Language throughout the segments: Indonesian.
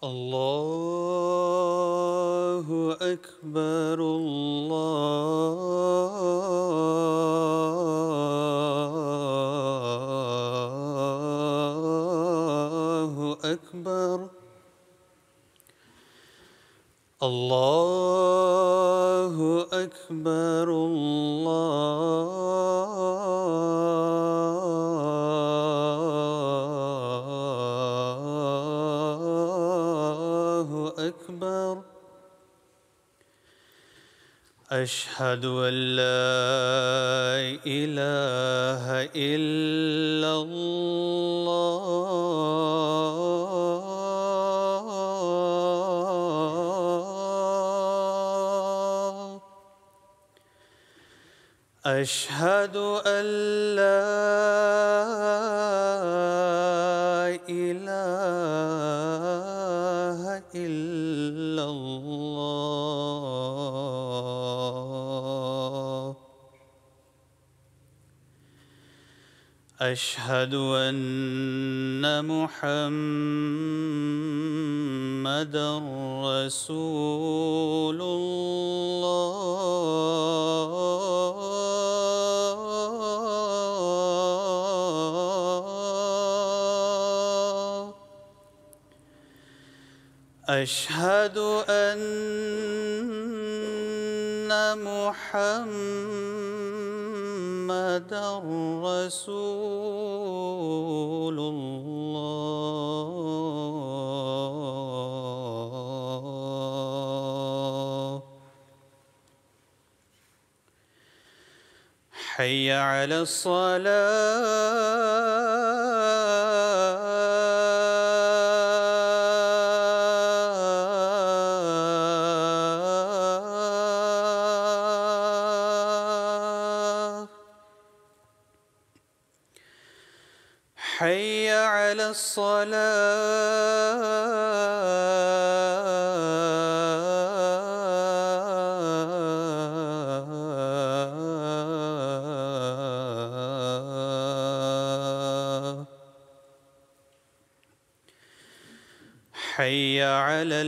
الله أكبر الله أكبر الله أكبر الله أكبر أشهد أن لا إله إلا الله أشهد أن لا إله إلا الله أشهد أن محمدًا رسول الله أشهد أن محمدًا رسول الله حي على الصلاة حي على الصلاة حي على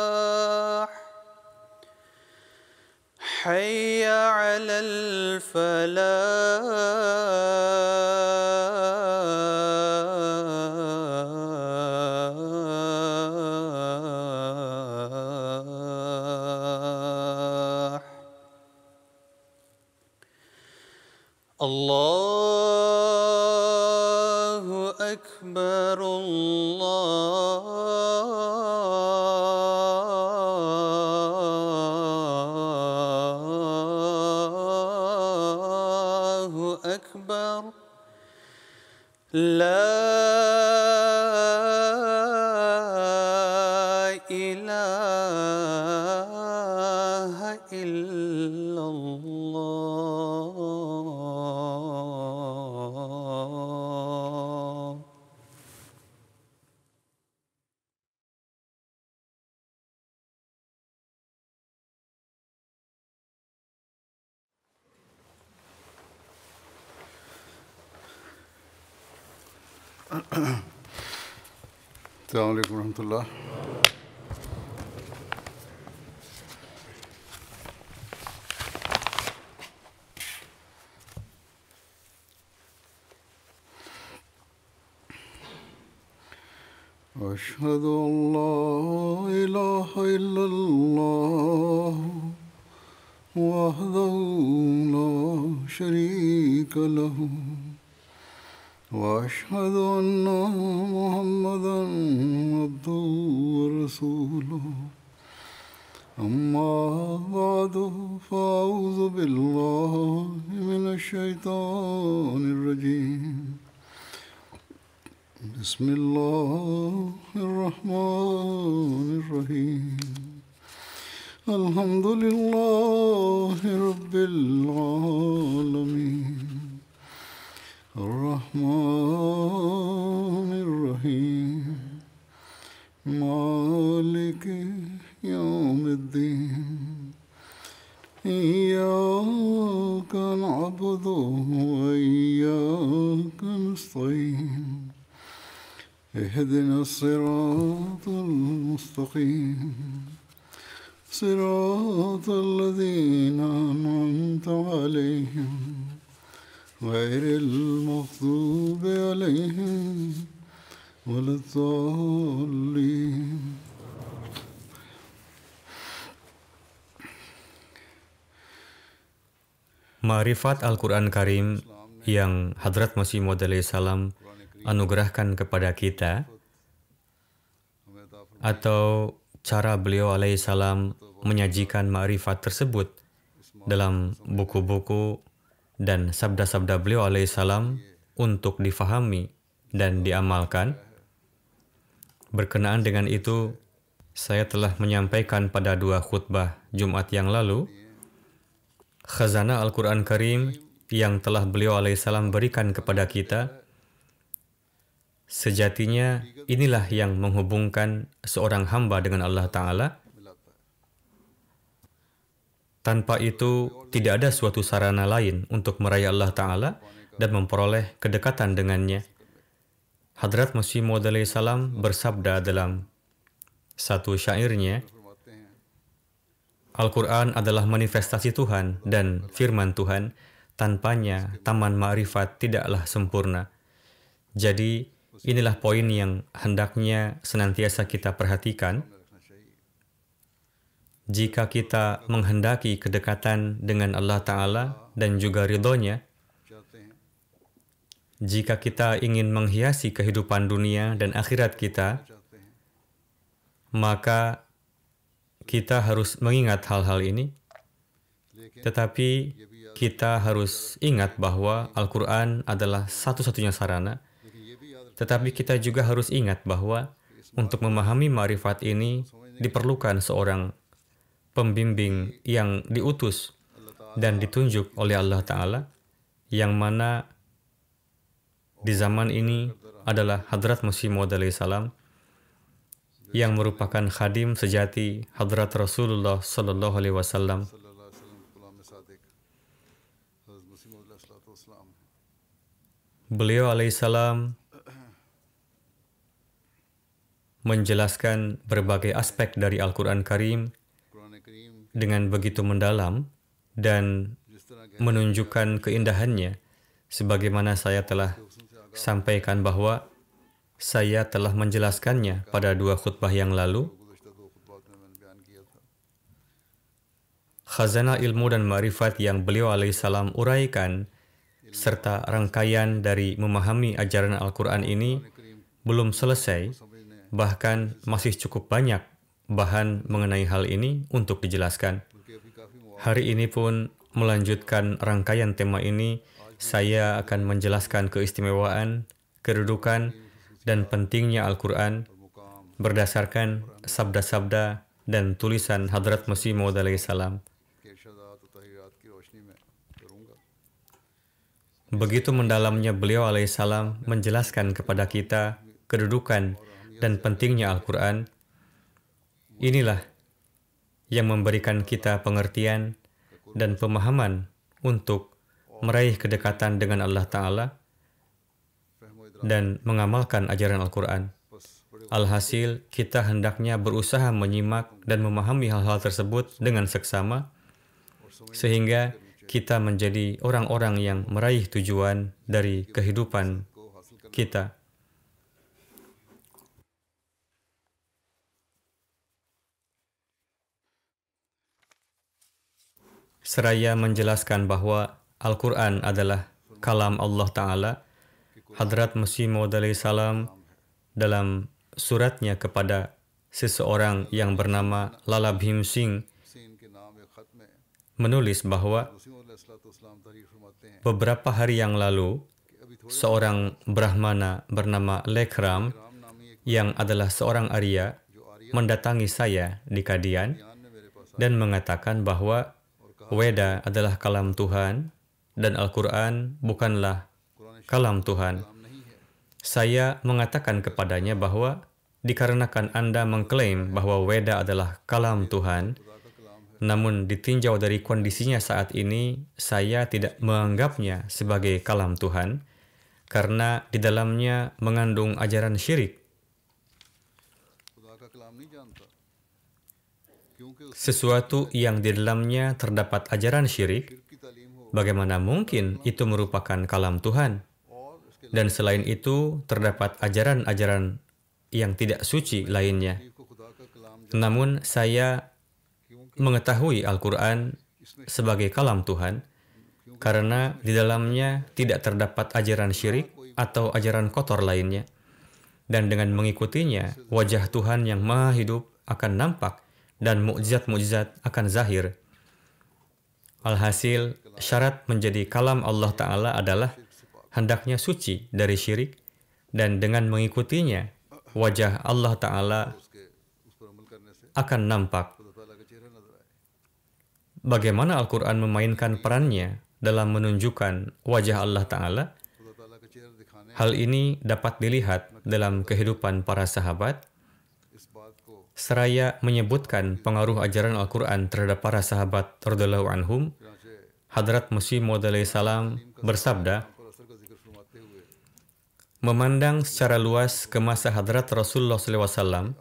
الفلاح حي على الفلاح الله أكبر الله أكبر لا إله إلا الله السلام عليكم ورحمة الله. أشهد أن لا إله إلا الله وحده لا شريك له وأشهد أن محمدًا عبده ورسوله أما بعد فأعوذ بالله من الشيطان الرجيم بسم الله الرحمن الرحيم الحمد لله رب العالمين الرحمن الرحيم مالك يوم نعبد وإياك نستعين اهدنا الصراط المستقيم صراط الذين أنعمت عليهم غير المغضوب عليهم ولا الضالين. Ma'rifat Al-Quran Karim yang Hadrat Masih Maud salam anugerahkan kepada kita, atau cara beliau alaihissalam menyajikan ma'rifat tersebut dalam buku-buku dan sabda-sabda beliau alaihissalam untuk difahami dan diamalkan. Berkenaan dengan itu, saya telah menyampaikan pada 2 khutbah Jumat yang lalu, khazanah Al-Quran Karim yang telah beliau alaihissalam berikan kepada kita, sejatinya inilah yang menghubungkan seorang hamba dengan Allah Ta'ala. Tanpa itu, tidak ada suatu sarana lain untuk meraih Allah Ta'ala dan memperoleh kedekatan dengannya. Hadrat Masih Maud salam bersabda dalam satu syairnya, Al-Quran adalah manifestasi Tuhan dan firman Tuhan. Tanpanya, taman ma'rifat tidaklah sempurna. Jadi, inilah poin yang hendaknya senantiasa kita perhatikan. Jika kita menghendaki kedekatan dengan Allah Ta'ala dan juga ridhonya, jika kita ingin menghiasi kehidupan dunia dan akhirat kita, maka kita harus mengingat hal-hal ini. Tetapi kita harus ingat bahwa Al-Quran adalah satu-satunya sarana. Tetapi kita juga harus ingat bahwa untuk memahami ma'rifat ini diperlukan seorang pembimbing yang diutus dan ditunjuk oleh Allah Ta'ala, yang mana di zaman ini adalah Hadrat Masih Maud salam, yang merupakan khadim sejati Hadrat Rasulullah Sallallahu Alaihi Wasallam. Beliau alaihissalam menjelaskan berbagai aspek dari Al-Quran Karim dengan begitu mendalam dan menunjukkan keindahannya, sebagaimana saya telah sampaikan bahwa saya telah menjelaskannya pada 2 khutbah yang lalu. Khazanah ilmu dan ma'rifat yang beliau alaihissalam uraikan, serta rangkaian dari memahami ajaran Al-Quran ini belum selesai, bahkan masih cukup banyak bahan mengenai hal ini untuk dijelaskan. Hari ini pun melanjutkan rangkaian tema ini, saya akan menjelaskan keistimewaan, kedudukan, dan pentingnya Al-Quran berdasarkan sabda-sabda dan tulisan Hadrat Masih Maud salam. Begitu mendalamnya beliau alaihissalam menjelaskan kepada kita kedudukan dan pentingnya Al-Quran. Inilah yang memberikan kita pengertian dan pemahaman untuk meraih kedekatan dengan Allah Ta'ala dan mengamalkan ajaran Al-Quran. Alhasil, kita hendaknya berusaha menyimak dan memahami hal-hal tersebut dengan seksama, sehingga kita menjadi orang-orang yang meraih tujuan dari kehidupan kita. Seraya menjelaskan bahwa Al-Quran adalah kalam Allah Ta'ala, Hadrat Masih Maud salam dalam suratnya kepada seseorang yang bernama Lala Bhim Singh menulis bahwa beberapa hari yang lalu, seorang Brahmana bernama Lekram yang adalah seorang Arya mendatangi saya di Kadian dan mengatakan bahwa Weda adalah kalam Tuhan dan Al-Quran bukanlah kalam Tuhan. Saya mengatakan kepadanya bahwa dikarenakan Anda mengklaim bahwa Weda adalah kalam Tuhan, Namun ditinjau dari kondisinya saat ini, saya tidak menganggapnya sebagai kalam Tuhan, karena di dalamnya mengandung ajaran syirik. खुदा का कलाम नहीं जानता क्योंकि उस Sesuatu yang di dalamnya terdapat ajaran syirik, की तालीम हो bagaimana mungkin itu merupakan kalam Tuhan? और उसके Dan selain itu, terdapat ajaran-ajaran yang tidak suci lainnya. को खुदा का कलाम Namun saya mengetahui Al-Quran sebagai kalam Tuhan karena di dalamnya tidak terdapat ajaran syirik atau ajaran kotor lainnya. Dan dengan mengikutinya, wajah Tuhan yang maha hidup akan nampak dan mukjizat-mukjizat akan zahir. Alhasil, syarat menjadi kalam Allah Ta'ala adalah hendaknya suci dari syirik, dan dengan mengikutinya, wajah Allah Ta'ala उस पर अमल करने से akan nampak. खुदा ताला का चेहरा नजर आए Bagaimana Al-Quran memainkan perannya dalam menunjukkan wajah Allah Ta'ala? खुदा ताला का चेहरा दिखाने Hal ini dapat dilihat dalam kehidupan para sahabat, इस बात को seraya menyebutkan pengaruh ajaran Al-Quran terhadap para sahabat radhiyallahu anhum. चनाचे Hadrat Masih Maud alaihi salam bersabda, और असर का जिक्र फरमाते हुए memandang secara luas ke masa Hadrat Rasulullah SAW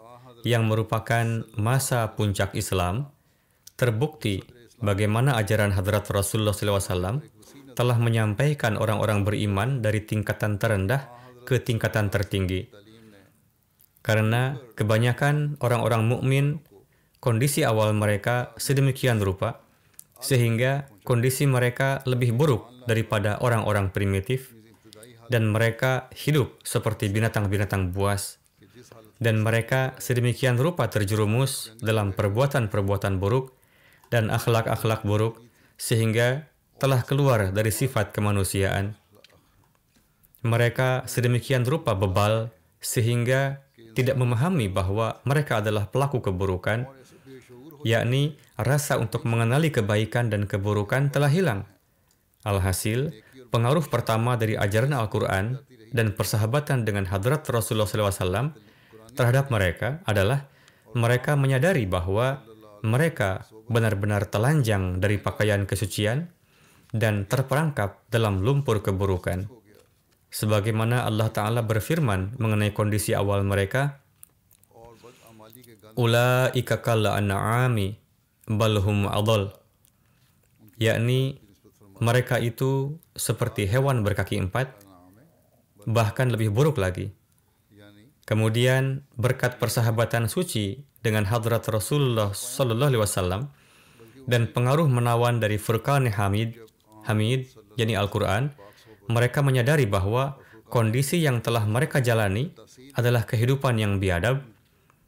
yang merupakan masa puncak Islam, terbukti bagaimana ajaran Hadrat Rasulullah SAW telah menyampaikan orang-orang beriman dari tingkatan terendah ke tingkatan tertinggi. Karena kebanyakan orang-orang mukmin, kondisi awal mereka sedemikian rupa, sehingga kondisi mereka lebih buruk daripada orang-orang primitif, dan mereka hidup seperti binatang-binatang buas, dan mereka sedemikian rupa terjerumus dalam perbuatan-perbuatan buruk dan akhlak-akhlak buruk, sehingga telah keluar dari sifat kemanusiaan. Mereka sedemikian rupa bebal, sehingga tidak memahami bahwa mereka adalah pelaku keburukan, yakni rasa untuk mengenali kebaikan dan keburukan telah hilang. Alhasil, pengaruh pertama dari ajaran Al-Quran dan persahabatan dengan Hadrat Rasulullah SAW terhadap mereka adalah mereka menyadari bahwa mereka benar-benar telanjang dari pakaian kesucian dan terperangkap dalam lumpur keburukan. Sebagaimana Allah Ta'ala berfirman mengenai kondisi awal mereka, Ula'ika kal an'ami balhum adol, yakni mereka itu seperti hewan berkaki empat, bahkan lebih buruk lagi. Kemudian berkat persahabatan suci dengan Hadrat Rasulullah SAW dan pengaruh menawan dari Furqan Hamid, yakni Al-Quran, mereka menyadari bahwa kondisi yang telah mereka jalani adalah kehidupan yang biadab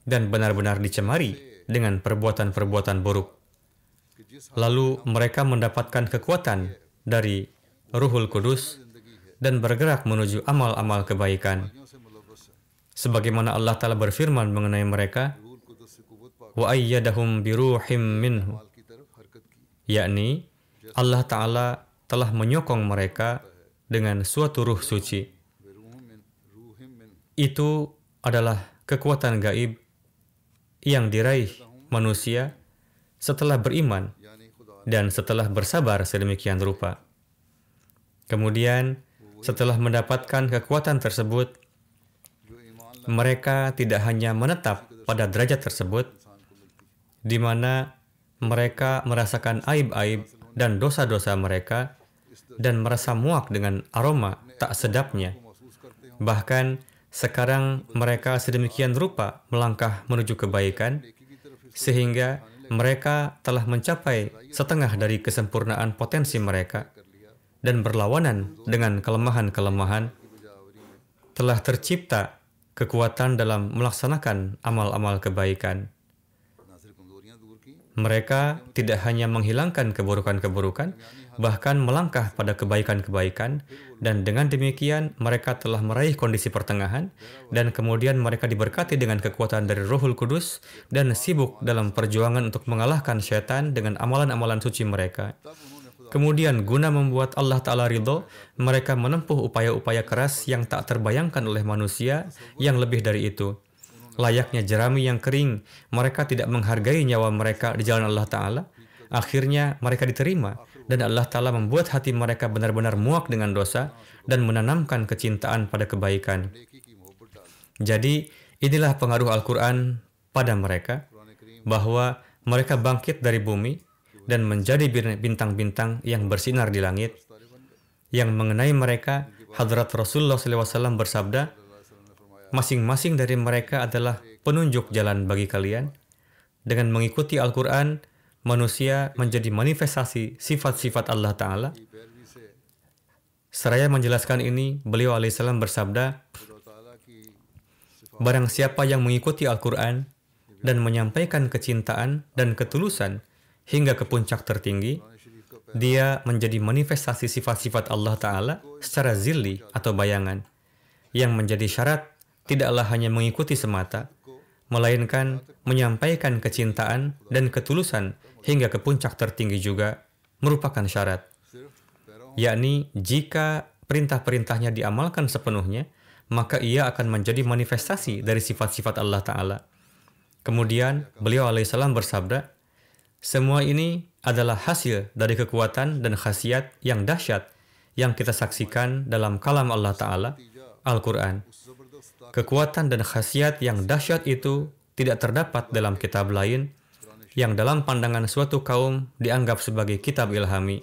dan benar-benar dicemari dengan perbuatan-perbuatan buruk. Lalu mereka mendapatkan kekuatan dari Ruhul Kudus dan bergerak menuju amal-amal kebaikan. Sebagaimana Allah Ta'ala berfirman mengenai mereka, wa ayyadahum biruhim minhu, yakni Allah Ta'ala telah menyokong mereka dengan suatu ruh suci. Itu adalah kekuatan gaib yang diraih manusia setelah beriman dan setelah bersabar sedemikian rupa. Kemudian, setelah mendapatkan kekuatan tersebut, mereka tidak hanya menetap pada derajat tersebut, di mana mereka merasakan aib-aib dan dosa-dosa mereka, dan merasa muak dengan aroma tak sedapnya. Bahkan, sekarang mereka sedemikian rupa melangkah menuju kebaikan, sehingga mereka telah mencapai setengah dari kesempurnaan potensi mereka, dan berlawanan dengan kelemahan-kelemahan. Telah tercipta kekuatan dalam melaksanakan amal-amal kebaikan. Mereka tidak hanya menghilangkan keburukan-keburukan, bahkan melangkah pada kebaikan-kebaikan, dan dengan demikian mereka telah meraih kondisi pertengahan, dan kemudian mereka diberkati dengan kekuatan dari Ruhul Kudus dan sibuk dalam perjuangan untuk mengalahkan syaitan dengan amalan-amalan suci mereka. Kemudian guna membuat Allah Ta'ala ridho, mereka menempuh upaya-upaya keras yang tak terbayangkan oleh manusia yang lebih dari itu. Layaknya jerami yang kering, mereka tidak menghargai nyawa mereka di jalan Allah Ta'ala, Akhirnya mereka diterima dan Allah Ta'ala membuat hati mereka benar-benar muak dengan dosa dan menanamkan kecintaan pada kebaikan. Jadi inilah pengaruh Al-Quran pada mereka, bahwa mereka bangkit dari bumi dan menjadi bintang-bintang yang bersinar di langit. Yang mengenai mereka, Hadrat Rasulullah SAW bersabda, masing-masing dari mereka adalah penunjuk jalan bagi kalian. Dengan mengikuti Al-Quran, manusia menjadi manifestasi sifat-sifat Allah Ta'ala. Seraya menjelaskan ini, beliau alaihissalam bersabda, barang siapa yang mengikuti Al-Quran dan menyampaikan kecintaan dan ketulusan hingga ke puncak tertinggi, dia menjadi manifestasi sifat-sifat Allah Ta'ala secara zilli atau bayangan. Yang menjadi syarat tidaklah hanya mengikuti semata, melainkan menyampaikan kecintaan dan ketulusan hingga ke puncak tertinggi juga merupakan syarat. Yakni jika perintah-perintahnya diamalkan sepenuhnya, maka ia akan menjadi manifestasi dari sifat-sifat Allah Ta'ala. Kemudian beliau alaihissalam bersabda, semua ini adalah hasil dari kekuatan dan khasiat yang dahsyat yang kita saksikan dalam kalam Allah Ta'ala, Al-Quran. Kekuatan dan khasiat yang dahsyat itu tidak terdapat dalam kitab lain yang dalam pandangan suatu kaum dianggap sebagai kitab ilhami.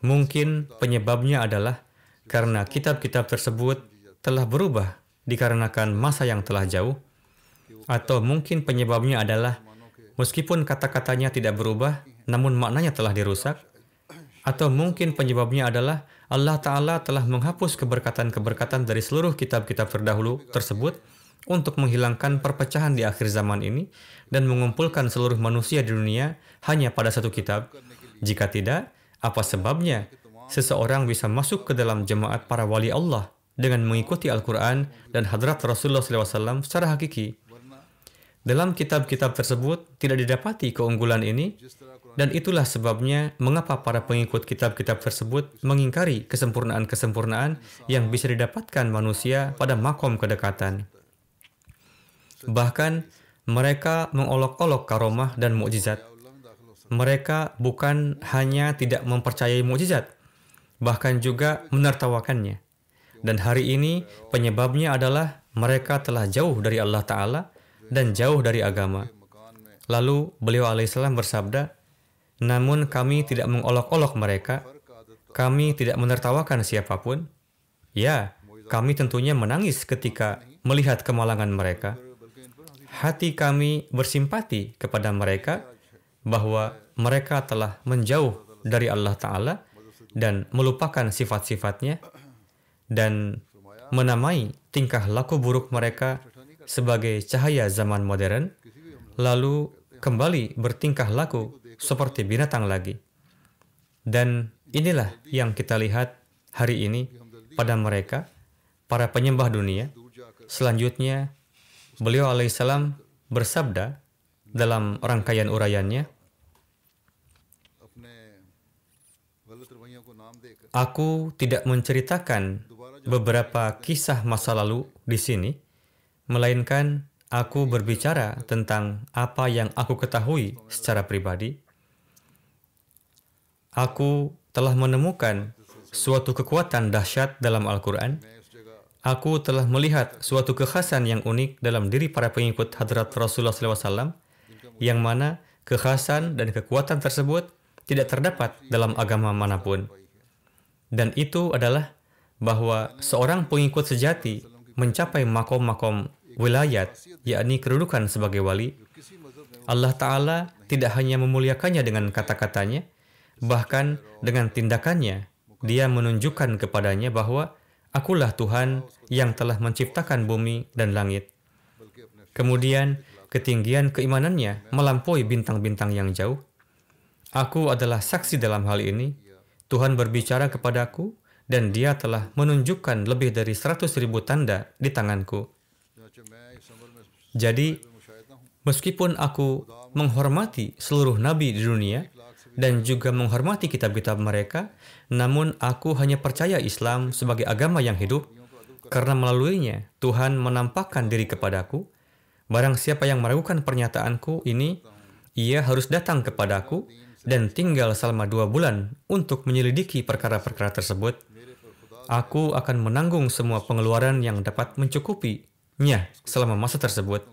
Mungkin penyebabnya adalah karena kitab-kitab tersebut telah berubah dikarenakan masa yang telah jauh, atau mungkin penyebabnya adalah meskipun kata-katanya tidak berubah, namun maknanya telah dirusak. Atau mungkin penyebabnya adalah Allah Ta'ala telah menghapus keberkatan-keberkatan dari seluruh kitab-kitab terdahulu tersebut untuk menghilangkan perpecahan di akhir zaman ini dan mengumpulkan seluruh manusia di dunia hanya pada satu kitab. Jika tidak, apa sebabnya seseorang bisa masuk ke dalam jemaat para wali Allah dengan mengikuti Al-Quran dan hadrat Rasulullah SAW secara hakiki? Dalam kitab-kitab tersebut tidak didapati keunggulan ini, dan itulah sebabnya mengapa para pengikut kitab-kitab tersebut mengingkari kesempurnaan-kesempurnaan yang bisa didapatkan manusia pada makom kedekatan. Bahkan mereka mengolok-olok karomah dan mukjizat. Mereka bukan hanya tidak mempercayai mukjizat, bahkan juga menertawakannya. Dan hari ini penyebabnya adalah mereka telah jauh dari Allah Ta'ala dan jauh dari agama. Lalu beliau alaihissalam bersabda, namun kami tidak mengolok-olok mereka, kami tidak menertawakan siapapun. Ya, kami tentunya menangis ketika melihat kemalangan mereka. Hati kami bersimpati kepada mereka bahwa mereka telah menjauh dari Allah Ta'ala dan melupakan sifat-sifatnya dan menamai tingkah laku buruk mereka sebagai cahaya zaman modern, lalu kembali bertingkah laku seperti binatang lagi. Dan inilah yang kita lihat hari ini pada mereka, para penyembah dunia. Selanjutnya, beliau alaihissalam bersabda dalam rangkaian uraiannya, aku tidak menceritakan beberapa kisah masa lalu di sini, melainkan aku berbicara tentang apa yang aku ketahui secara pribadi. Aku telah menemukan suatu kekuatan dahsyat dalam Al-Quran. Aku telah melihat suatu kekhasan yang unik dalam diri para pengikut hadrat Rasulullah SAW, yang mana kekhasan dan kekuatan tersebut tidak terdapat dalam agama manapun. Dan itu adalah bahwa seorang pengikut sejati mencapai makom-makom wilayat, yakni kedudukan sebagai wali. Allah Ta'ala tidak hanya memuliakannya dengan kata-katanya, bahkan dengan tindakannya, dia menunjukkan kepadanya bahwa akulah Tuhan yang telah menciptakan bumi dan langit. Kemudian, ketinggian keimanannya melampaui bintang-bintang yang jauh. Aku adalah saksi dalam hal ini. Tuhan berbicara kepadaku, dan dia telah menunjukkan lebih dari 100.000 tanda di tanganku. Jadi, meskipun aku menghormati seluruh nabi di dunia, dan juga menghormati kitab-kitab mereka, namun aku hanya percaya Islam sebagai agama yang hidup, karena melaluinya Tuhan menampakkan diri kepadaku. Barang siapa yang meragukan pernyataanku ini, ia harus datang kepadaku dan tinggal selama 2 bulan untuk menyelidiki perkara-perkara tersebut, aku akan menanggung semua pengeluaran yang dapat mencukupinya selama masa tersebut.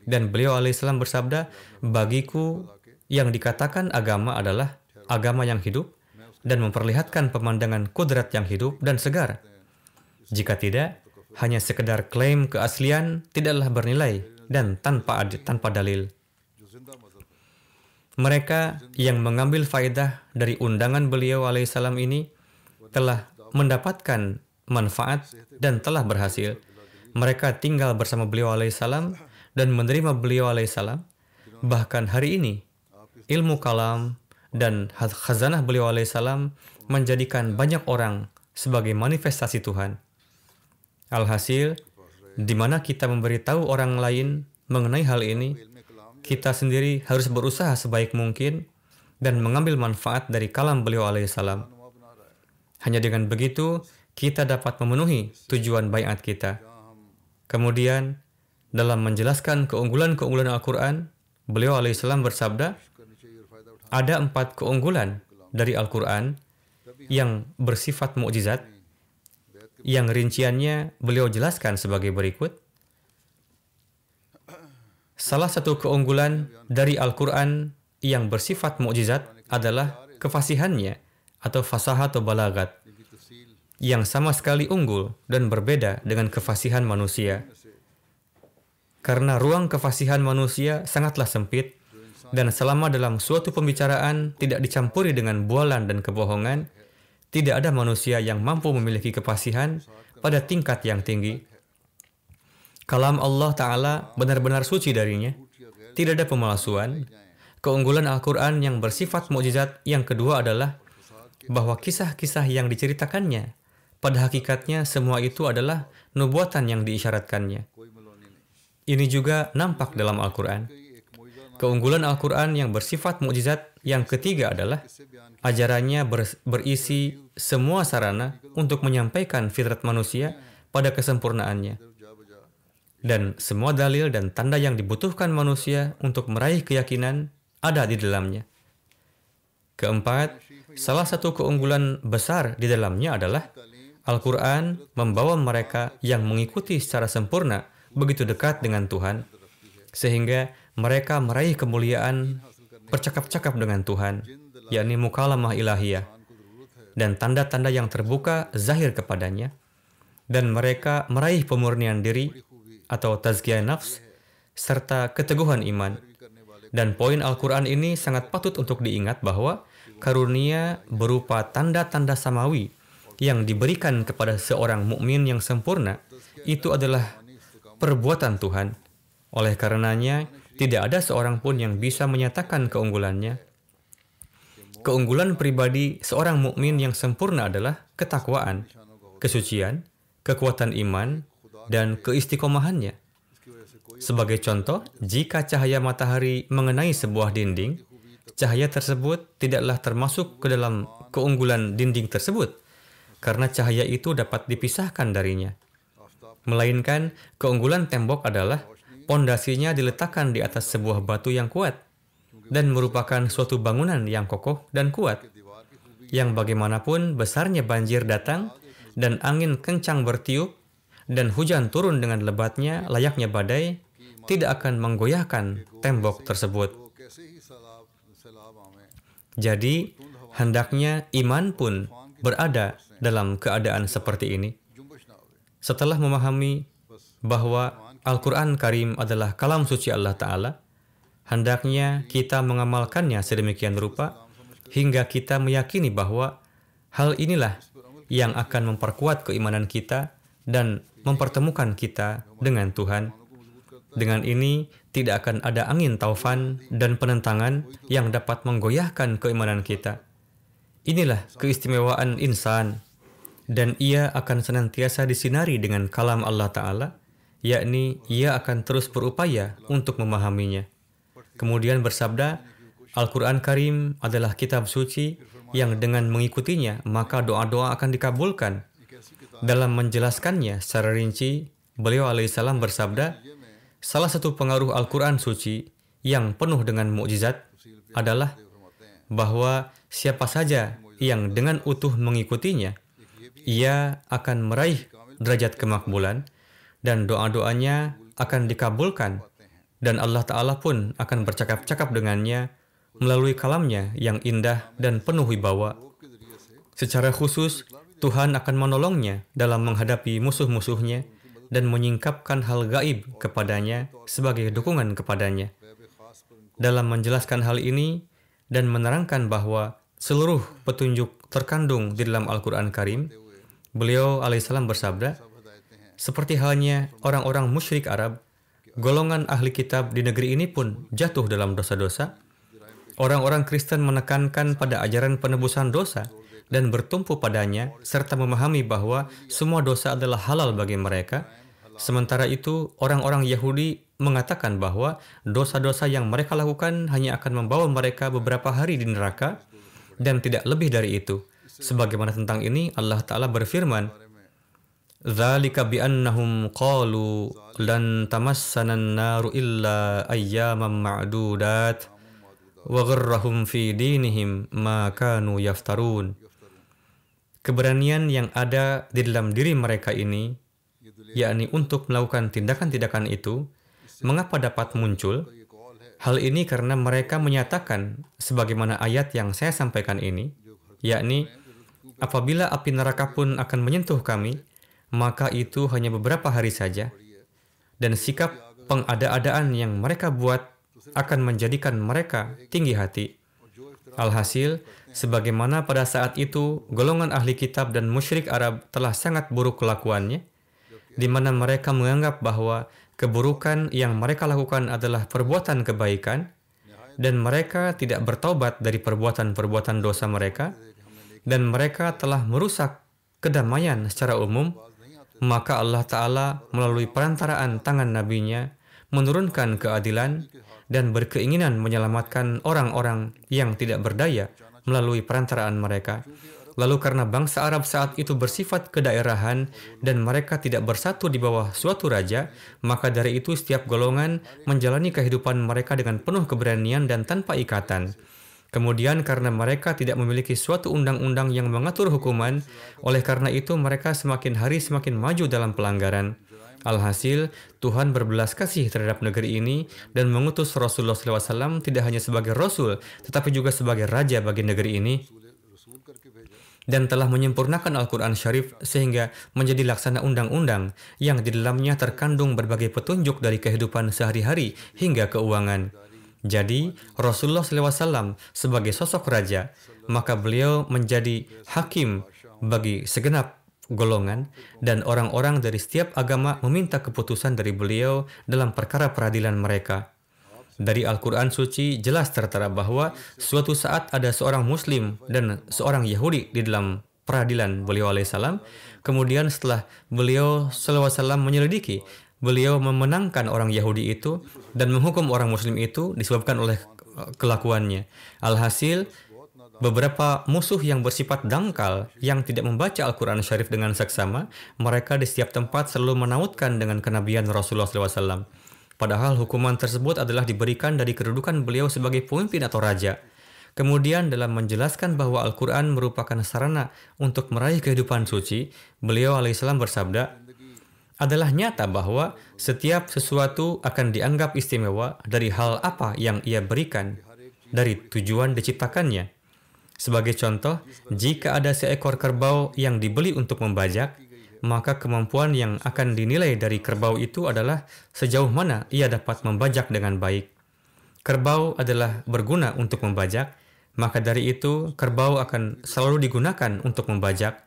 Dan beliau alaihissalam bersabda, bagiku yang dikatakan agama adalah agama yang hidup dan memperlihatkan pemandangan kudrat yang hidup dan segar. Jika tidak, hanya sekedar klaim keaslian tidaklah bernilai dan tanpa dalil. Mereka yang mengambil faedah dari undangan beliau alaihissalam ini telah mendapatkan manfaat dan telah berhasil. Mereka tinggal bersama beliau alaihissalam dan menerima beliau alaihissalam. Bahkan hari ini, ilmu kalam dan khazanah beliau alaihissalam menjadikan banyak orang sebagai manifestasi Tuhan. Alhasil, di mana kita memberitahu orang lain mengenai hal ini, kita sendiri harus berusaha sebaik mungkin dan mengambil manfaat dari kalam beliau alaihissalam. Hanya dengan begitu, kita dapat memenuhi tujuan baiat kita. Kemudian, dalam menjelaskan keunggulan-keunggulan Al-Quran, beliau alaihissalam bersabda, ada 4 keunggulan dari Al-Quran yang bersifat mukjizat, yang rinciannya beliau jelaskan sebagai berikut. Salah satu keunggulan dari Al-Quran yang bersifat mukjizat adalah kefasihannya atau fasahah atau balagat, yang sama sekali unggul dan berbeda dengan kefasihan manusia. Karena ruang kefasihan manusia sangatlah sempit, dan selama dalam suatu pembicaraan tidak dicampuri dengan bualan dan kebohongan, tidak ada manusia yang mampu memiliki kefasihan pada tingkat yang tinggi. Kalam Allah Ta'ala benar-benar suci darinya. Tidak ada pemalsuan. Keunggulan Al-Quran yang bersifat mukjizat yang kedua adalah bahwa kisah-kisah yang diceritakannya, pada hakikatnya semua itu adalah nubuatan yang diisyaratkannya. Ini juga nampak dalam Al-Quran. Keunggulan Al-Quran yang bersifat mukjizat yang ketiga adalah ajarannya berisi semua sarana untuk menyampaikan fitrat manusia pada kesempurnaannya. Dan semua dalil dan tanda yang dibutuhkan manusia untuk meraih keyakinan ada di dalamnya. Keempat, salah satu keunggulan besar di dalamnya adalah Al-Quran membawa mereka yang mengikuti secara sempurna begitu dekat dengan Tuhan, sehingga mereka meraih kemuliaan bercakap-cakap dengan Tuhan, yakni mukalamah ilahiyah, dan tanda-tanda yang terbuka zahir kepadanya, dan mereka meraih pemurnian diri atau tazkiyah nafs, serta keteguhan iman. Dan poin Al-Quran ini sangat patut untuk diingat bahwa karunia berupa tanda-tanda samawi yang diberikan kepada seorang mukmin yang sempurna itu adalah perbuatan Tuhan. Oleh karenanya, tidak ada seorang pun yang bisa menyatakan keunggulannya. Keunggulan pribadi seorang mukmin yang sempurna adalah ketakwaan, kesucian, kekuatan iman, dan keistiqomahannya. Sebagai contoh, jika cahaya matahari mengenai sebuah dinding, cahaya tersebut tidaklah termasuk ke dalam keunggulan dinding tersebut, karena cahaya itu dapat dipisahkan darinya. Melainkan, keunggulan tembok adalah pondasinya diletakkan di atas sebuah batu yang kuat, dan merupakan suatu bangunan yang kokoh dan kuat, yang bagaimanapun besarnya banjir datang, dan angin kencang bertiup, dan hujan turun dengan lebatnya layaknya badai, tidak akan menggoyahkan tembok tersebut. Jadi, hendaknya iman pun berada dalam keadaan seperti ini. Setelah memahami bahwa Al-Quran Karim adalah kalam suci Allah Ta'ala, hendaknya kita mengamalkannya sedemikian rupa hingga kita meyakini bahwa hal inilah yang akan memperkuat keimanan kita dan mempertemukan kita dengan Tuhan. Dengan ini, tidak akan ada angin taufan dan penentangan yang dapat menggoyahkan keimanan kita. Inilah keistimewaan insan, dan ia akan senantiasa disinari dengan kalam Allah Ta'ala, yakni ia akan terus berupaya untuk memahaminya. Kemudian bersabda, Al-Quran Karim adalah kitab suci yang dengan mengikutinya maka doa-doa akan dikabulkan. Dalam menjelaskannya secara rinci, beliau alaihissalam bersabda, salah satu pengaruh Al-Quran suci yang penuh dengan mukjizat adalah bahwa siapa saja yang dengan utuh mengikutinya, ia akan meraih derajat kemakbulan dan doa-doanya akan dikabulkan, dan Allah Ta'ala pun akan bercakap-cakap dengannya melalui kalamnya yang indah dan penuh wibawa. Secara khusus, Tuhan akan menolongnya dalam menghadapi musuh-musuhnya dan menyingkapkan hal gaib kepadanya sebagai dukungan kepadanya. Dalam menjelaskan hal ini dan menerangkan bahwa seluruh petunjuk terkandung di dalam Al-Quran Karim, beliau alaihissalam bersabda, seperti halnya orang-orang musyrik Arab, golongan ahli kitab di negeri ini pun jatuh dalam dosa-dosa. Orang-orang Kristen menekankan pada ajaran penebusan dosa dan bertumpu padanya, serta memahami bahwa semua dosa adalah halal bagi mereka. Sementara itu, orang-orang Yahudi mengatakan bahwa dosa-dosa yang mereka lakukan hanya akan membawa mereka beberapa hari di neraka dan tidak lebih dari itu. Sebagaimana tentang ini, Allah Ta'ala berfirman, "Dzalika bi'annahum qalu lan tamassana an-naru illa ayyaman ma'dudat wa gharrahum fi dinihim ma kanu yaftarun." Keberanian yang ada di dalam diri mereka ini, yakni untuk melakukan tindakan-tindakan itu, mengapa dapat muncul? Hal ini karena mereka menyatakan, sebagaimana ayat yang saya sampaikan ini, yakni, apabila api neraka pun akan menyentuh kami, maka itu hanya beberapa hari saja. Dan sikap pengada-adaan yang mereka buat akan menjadikan mereka tinggi hati. Alhasil, sebagaimana pada saat itu golongan ahli kitab dan musyrik Arab telah sangat buruk kelakuannya, di mana mereka menganggap bahwa keburukan yang mereka lakukan adalah perbuatan kebaikan, dan mereka tidak bertaubat dari perbuatan-perbuatan dosa mereka, dan mereka telah merusak kedamaian secara umum, maka Allah Ta'ala melalui perantaraan tangan nabinya menurunkan keadilan dan berkeinginan menyelamatkan orang-orang yang tidak berdaya melalui perantaraan mereka. Lalu karena bangsa Arab saat itu bersifat kedaerahan dan mereka tidak bersatu di bawah suatu raja, maka dari itu setiap golongan menjalani kehidupan mereka dengan penuh keberanian dan tanpa ikatan. Kemudian karena mereka tidak memiliki suatu undang-undang yang mengatur hukuman, oleh karena itu mereka semakin hari semakin maju dalam pelanggaran. Alhasil, Tuhan berbelas kasih terhadap negeri ini dan mengutus Rasulullah SAW tidak hanya sebagai Rasul, tetapi juga sebagai Raja bagi negeri ini, dan telah menyempurnakan Al-Quran Syarif sehingga menjadi laksana undang-undang yang di dalamnya terkandung berbagai petunjuk dari kehidupan sehari-hari hingga keuangan. Jadi, Rasulullah SAW sebagai sosok raja, maka beliau menjadi hakim bagi segenap golongan, dan orang-orang dari setiap agama meminta keputusan dari beliau dalam perkara peradilan mereka. Dari Al-Quran Suci jelas tertera bahwa suatu saat ada seorang Muslim dan seorang Yahudi di dalam peradilan beliau alaihissalam. Kemudian setelah beliau SAW menyelidiki, beliau memenangkan orang Yahudi itu dan menghukum orang Muslim itu disebabkan oleh kelakuannya. Alhasil, beberapa musuh yang bersifat dangkal yang tidak membaca Al-Quran Syarif dengan seksama, mereka di setiap tempat selalu menautkan dengan kenabian Rasulullah SAW. Padahal hukuman tersebut adalah diberikan dari kedudukan beliau sebagai pemimpin atau raja. Kemudian dalam menjelaskan bahwa Al-Quran merupakan sarana untuk meraih kehidupan suci, beliau alaihissalam bersabda, adalah nyata bahwa setiap sesuatu akan dianggap istimewa dari hal apa yang ia berikan, dari tujuan diciptakannya. Sebagai contoh, jika ada seekor kerbau yang dibeli untuk membajak, maka kemampuan yang akan dinilai dari kerbau itu adalah sejauh mana ia dapat membajak dengan baik. Kerbau adalah berguna untuk membajak, maka dari itu kerbau akan selalu digunakan untuk membajak,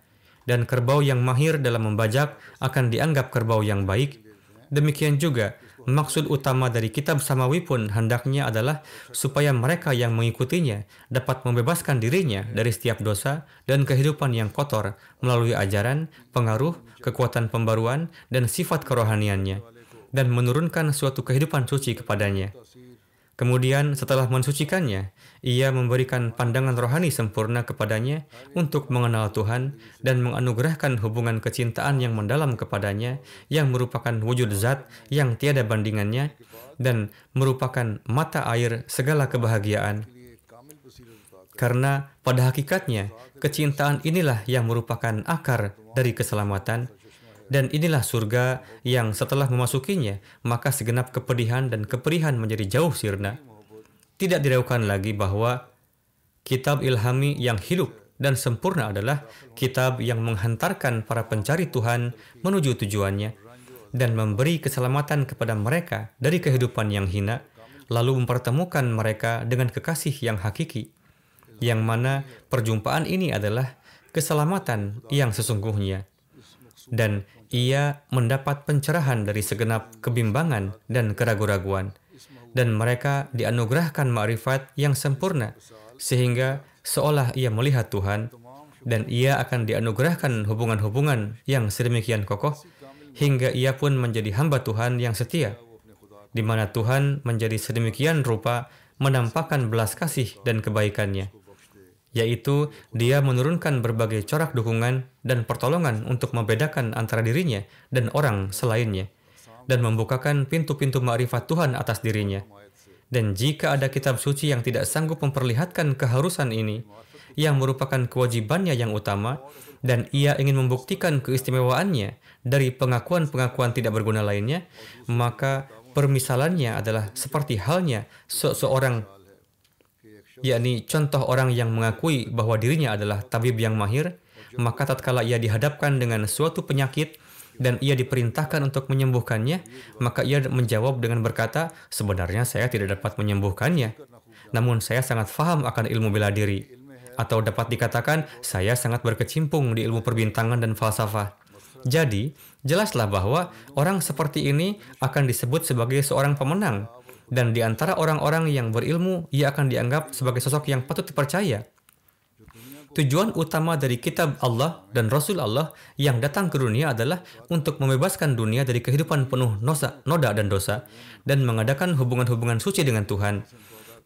dan kerbau yang mahir dalam membajak akan dianggap kerbau yang baik. Demikian juga, maksud utama dari kitab samawi pun hendaknya adalah supaya mereka yang mengikutinya dapat membebaskan dirinya dari setiap dosa dan kehidupan yang kotor melalui ajaran, pengaruh, kekuatan pembaruan, dan sifat kerohaniannya, dan menurunkan suatu kehidupan suci kepadanya. Kemudian setelah mensucikannya, ia memberikan pandangan rohani sempurna kepadanya untuk mengenal Tuhan dan menganugerahkan hubungan kecintaan yang mendalam kepadanya yang merupakan wujud zat yang tiada bandingannya dan merupakan mata air segala kebahagiaan. Karena pada hakikatnya, kecintaan inilah yang merupakan akar dari keselamatan, dan inilah surga yang setelah memasukinya, maka segenap kepedihan dan keperihan menjadi jauh sirna. Tidak diragukan lagi bahwa kitab ilhami yang hidup dan sempurna adalah kitab yang menghantarkan para pencari Tuhan menuju tujuannya dan memberi keselamatan kepada mereka dari kehidupan yang hina, lalu mempertemukan mereka dengan kekasih yang hakiki, yang mana perjumpaan ini adalah keselamatan yang sesungguhnya. Dan ia mendapat pencerahan dari segenap kebimbangan dan keraguan-raguan. Dan mereka dianugerahkan ma'rifat yang sempurna, sehingga seolah ia melihat Tuhan, dan ia akan dianugerahkan hubungan-hubungan yang sedemikian kokoh, hingga ia pun menjadi hamba Tuhan yang setia, di mana Tuhan menjadi sedemikian rupa menampakkan belas kasih dan kebaikannya, yaitu dia menurunkan berbagai corak dukungan dan pertolongan untuk membedakan antara dirinya dan orang selainnya, dan membukakan pintu-pintu ma'rifat Tuhan atas dirinya. Dan jika ada kitab suci yang tidak sanggup memperlihatkan keharusan ini, yang merupakan kewajibannya yang utama, dan ia ingin membuktikan keistimewaannya dari pengakuan-pengakuan tidak berguna lainnya, maka permisalannya adalah seperti halnya seseorang, yakni contoh orang yang mengakui bahwa dirinya adalah tabib yang mahir, maka tatkala ia dihadapkan dengan suatu penyakit dan ia diperintahkan untuk menyembuhkannya, maka ia menjawab dengan berkata, sebenarnya saya tidak dapat menyembuhkannya, namun saya sangat faham akan ilmu bela diri. Atau dapat dikatakan, saya sangat berkecimpung di ilmu perbintangan dan falsafah. Jadi, jelaslah bahwa orang seperti ini akan disebut sebagai seorang pemenang, dan di antara orang-orang yang berilmu, ia akan dianggap sebagai sosok yang patut dipercaya. Tujuan utama dari kitab Allah dan Rasul Allah yang datang ke dunia adalah untuk membebaskan dunia dari kehidupan penuh noda dan dosa, dan mengadakan hubungan-hubungan suci dengan Tuhan.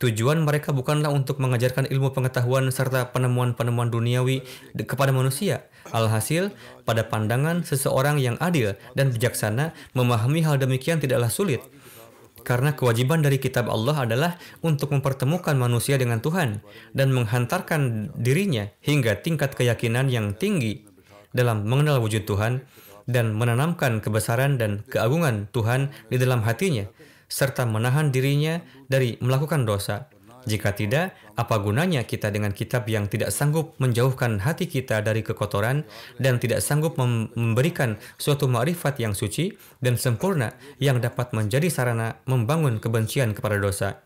Tujuan mereka bukanlah untuk mengajarkan ilmu pengetahuan serta penemuan-penemuan duniawi kepada manusia. Alhasil, pada pandangan seseorang yang adil dan bijaksana, memahami hal demikian tidaklah sulit. Karena kewajiban dari kitab Allah adalah untuk mempertemukan manusia dengan Tuhan dan menghantarkan dirinya hingga tingkat keyakinan yang tinggi dalam mengenal wujud Tuhan dan menanamkan kebesaran dan keagungan Tuhan di dalam hatinya, serta menahan dirinya dari melakukan dosa. Jika tidak, apa gunanya kita dengan kitab yang tidak sanggup menjauhkan hati kita dari kekotoran dan tidak sanggup memberikan suatu ma'rifat yang suci dan sempurna yang dapat menjadi sarana membangun kebencian kepada dosa.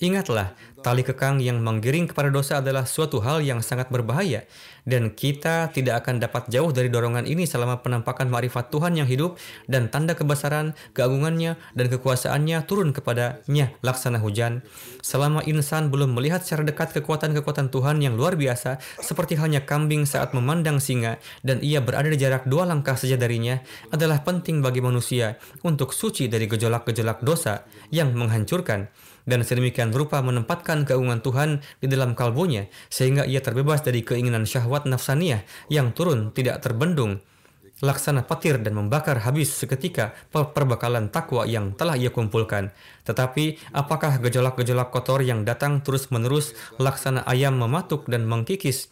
Ingatlah, tali kekang yang menggiring kepada dosa adalah suatu hal yang sangat berbahaya, dan kita tidak akan dapat jauh dari dorongan ini selama penampakan ma'rifat Tuhan yang hidup dan tanda kebesaran, keagungannya, dan kekuasaannya turun kepadanya laksana hujan. Selama insan belum melihat secara dekat kekuatan-kekuatan Tuhan yang luar biasa, seperti halnya kambing saat memandang singa, dan ia berada di jarak 2 langkah saja darinya, adalah penting bagi manusia untuk suci dari gejolak-gejolak dosa yang menghancurkan, dan sedemikian rupa menempatkan keagungan Tuhan di dalam kalbunya, sehingga ia terbebas dari keinginan syahwat nafsaniyah yang turun tidak terbendung, laksana petir dan membakar habis seketika perbekalan takwa yang telah ia kumpulkan. Tetapi apakah gejolak-gejolak kotor yang datang terus-menerus laksana ayam mematuk dan mengkikis,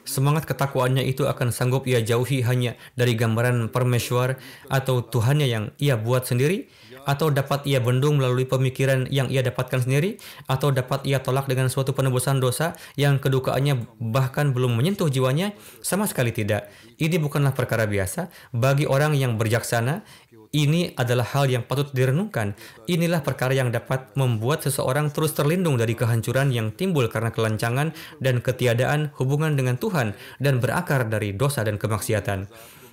semangat ketakwaannya itu akan sanggup ia jauhi hanya dari gambaran Parmeshwar atau Tuhannya yang ia buat sendiri? Atau dapat ia bendung melalui pemikiran yang ia dapatkan sendiri? Atau dapat ia tolak dengan suatu penebusan dosa yang kedukaannya bahkan belum menyentuh jiwanya? Sama sekali tidak. Ini bukanlah perkara biasa. Bagi orang yang berjaksana, ini adalah hal yang patut direnungkan. Inilah perkara yang dapat membuat seseorang terus terlindung dari kehancuran yang timbul karena kelancangan dan ketiadaan hubungan dengan Tuhan dan berakar dari dosa dan kemaksiatan.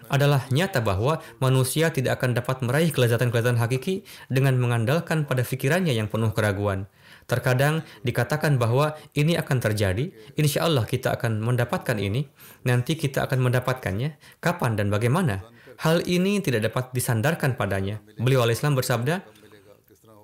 Adalah nyata bahwa manusia tidak akan dapat meraih kelezatan-kelezatan hakiki dengan mengandalkan pada fikirannya yang penuh keraguan. Terkadang dikatakan bahwa ini akan terjadi, insya Allah kita akan mendapatkan ini, nanti kita akan mendapatkannya, kapan dan bagaimana. Hal ini tidak dapat disandarkan padanya. Beliau alaihissalam bersabda,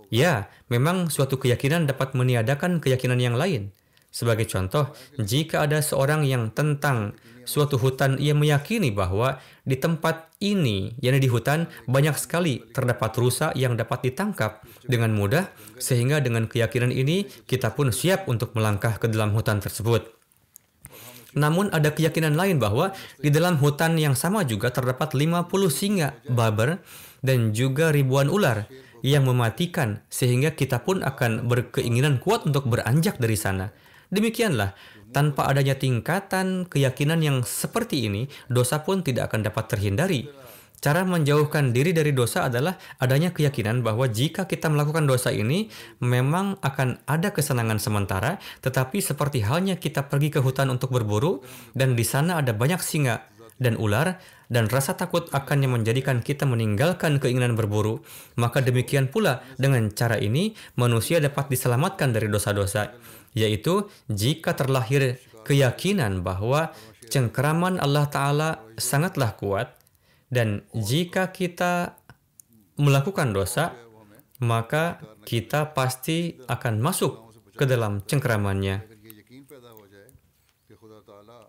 ya, memang suatu keyakinan dapat meniadakan keyakinan yang lain. Sebagai contoh, jika ada seorang yang tentang suatu hutan, ia meyakini bahwa di tempat ini, yakni di hutan, banyak sekali terdapat rusa yang dapat ditangkap dengan mudah, sehingga dengan keyakinan ini kita pun siap untuk melangkah ke dalam hutan tersebut. Namun ada keyakinan lain bahwa di dalam hutan yang sama juga terdapat 50 singa, baber, dan juga ribuan ular yang mematikan, sehingga kita pun akan berkeinginan kuat untuk beranjak dari sana. Demikianlah, tanpa adanya tingkatan keyakinan yang seperti ini, dosa pun tidak akan dapat terhindari. Cara menjauhkan diri dari dosa adalah adanya keyakinan bahwa jika kita melakukan dosa ini, memang akan ada kesenangan sementara, tetapi seperti halnya kita pergi ke hutan untuk berburu, dan di sana ada banyak singa dan ular, dan rasa takut akan yang menjadikan kita meninggalkan keinginan berburu, maka demikian pula dengan cara ini, manusia dapat diselamatkan dari dosa-dosa, yaitu jika terlahir keyakinan bahwa cengkeraman Allah Ta'ala sangatlah kuat, dan jika kita melakukan dosa, maka kita pasti akan masuk ke dalam cengkeramannya. अगर ये यकीन पैदा हो जाए कि खुदा ताला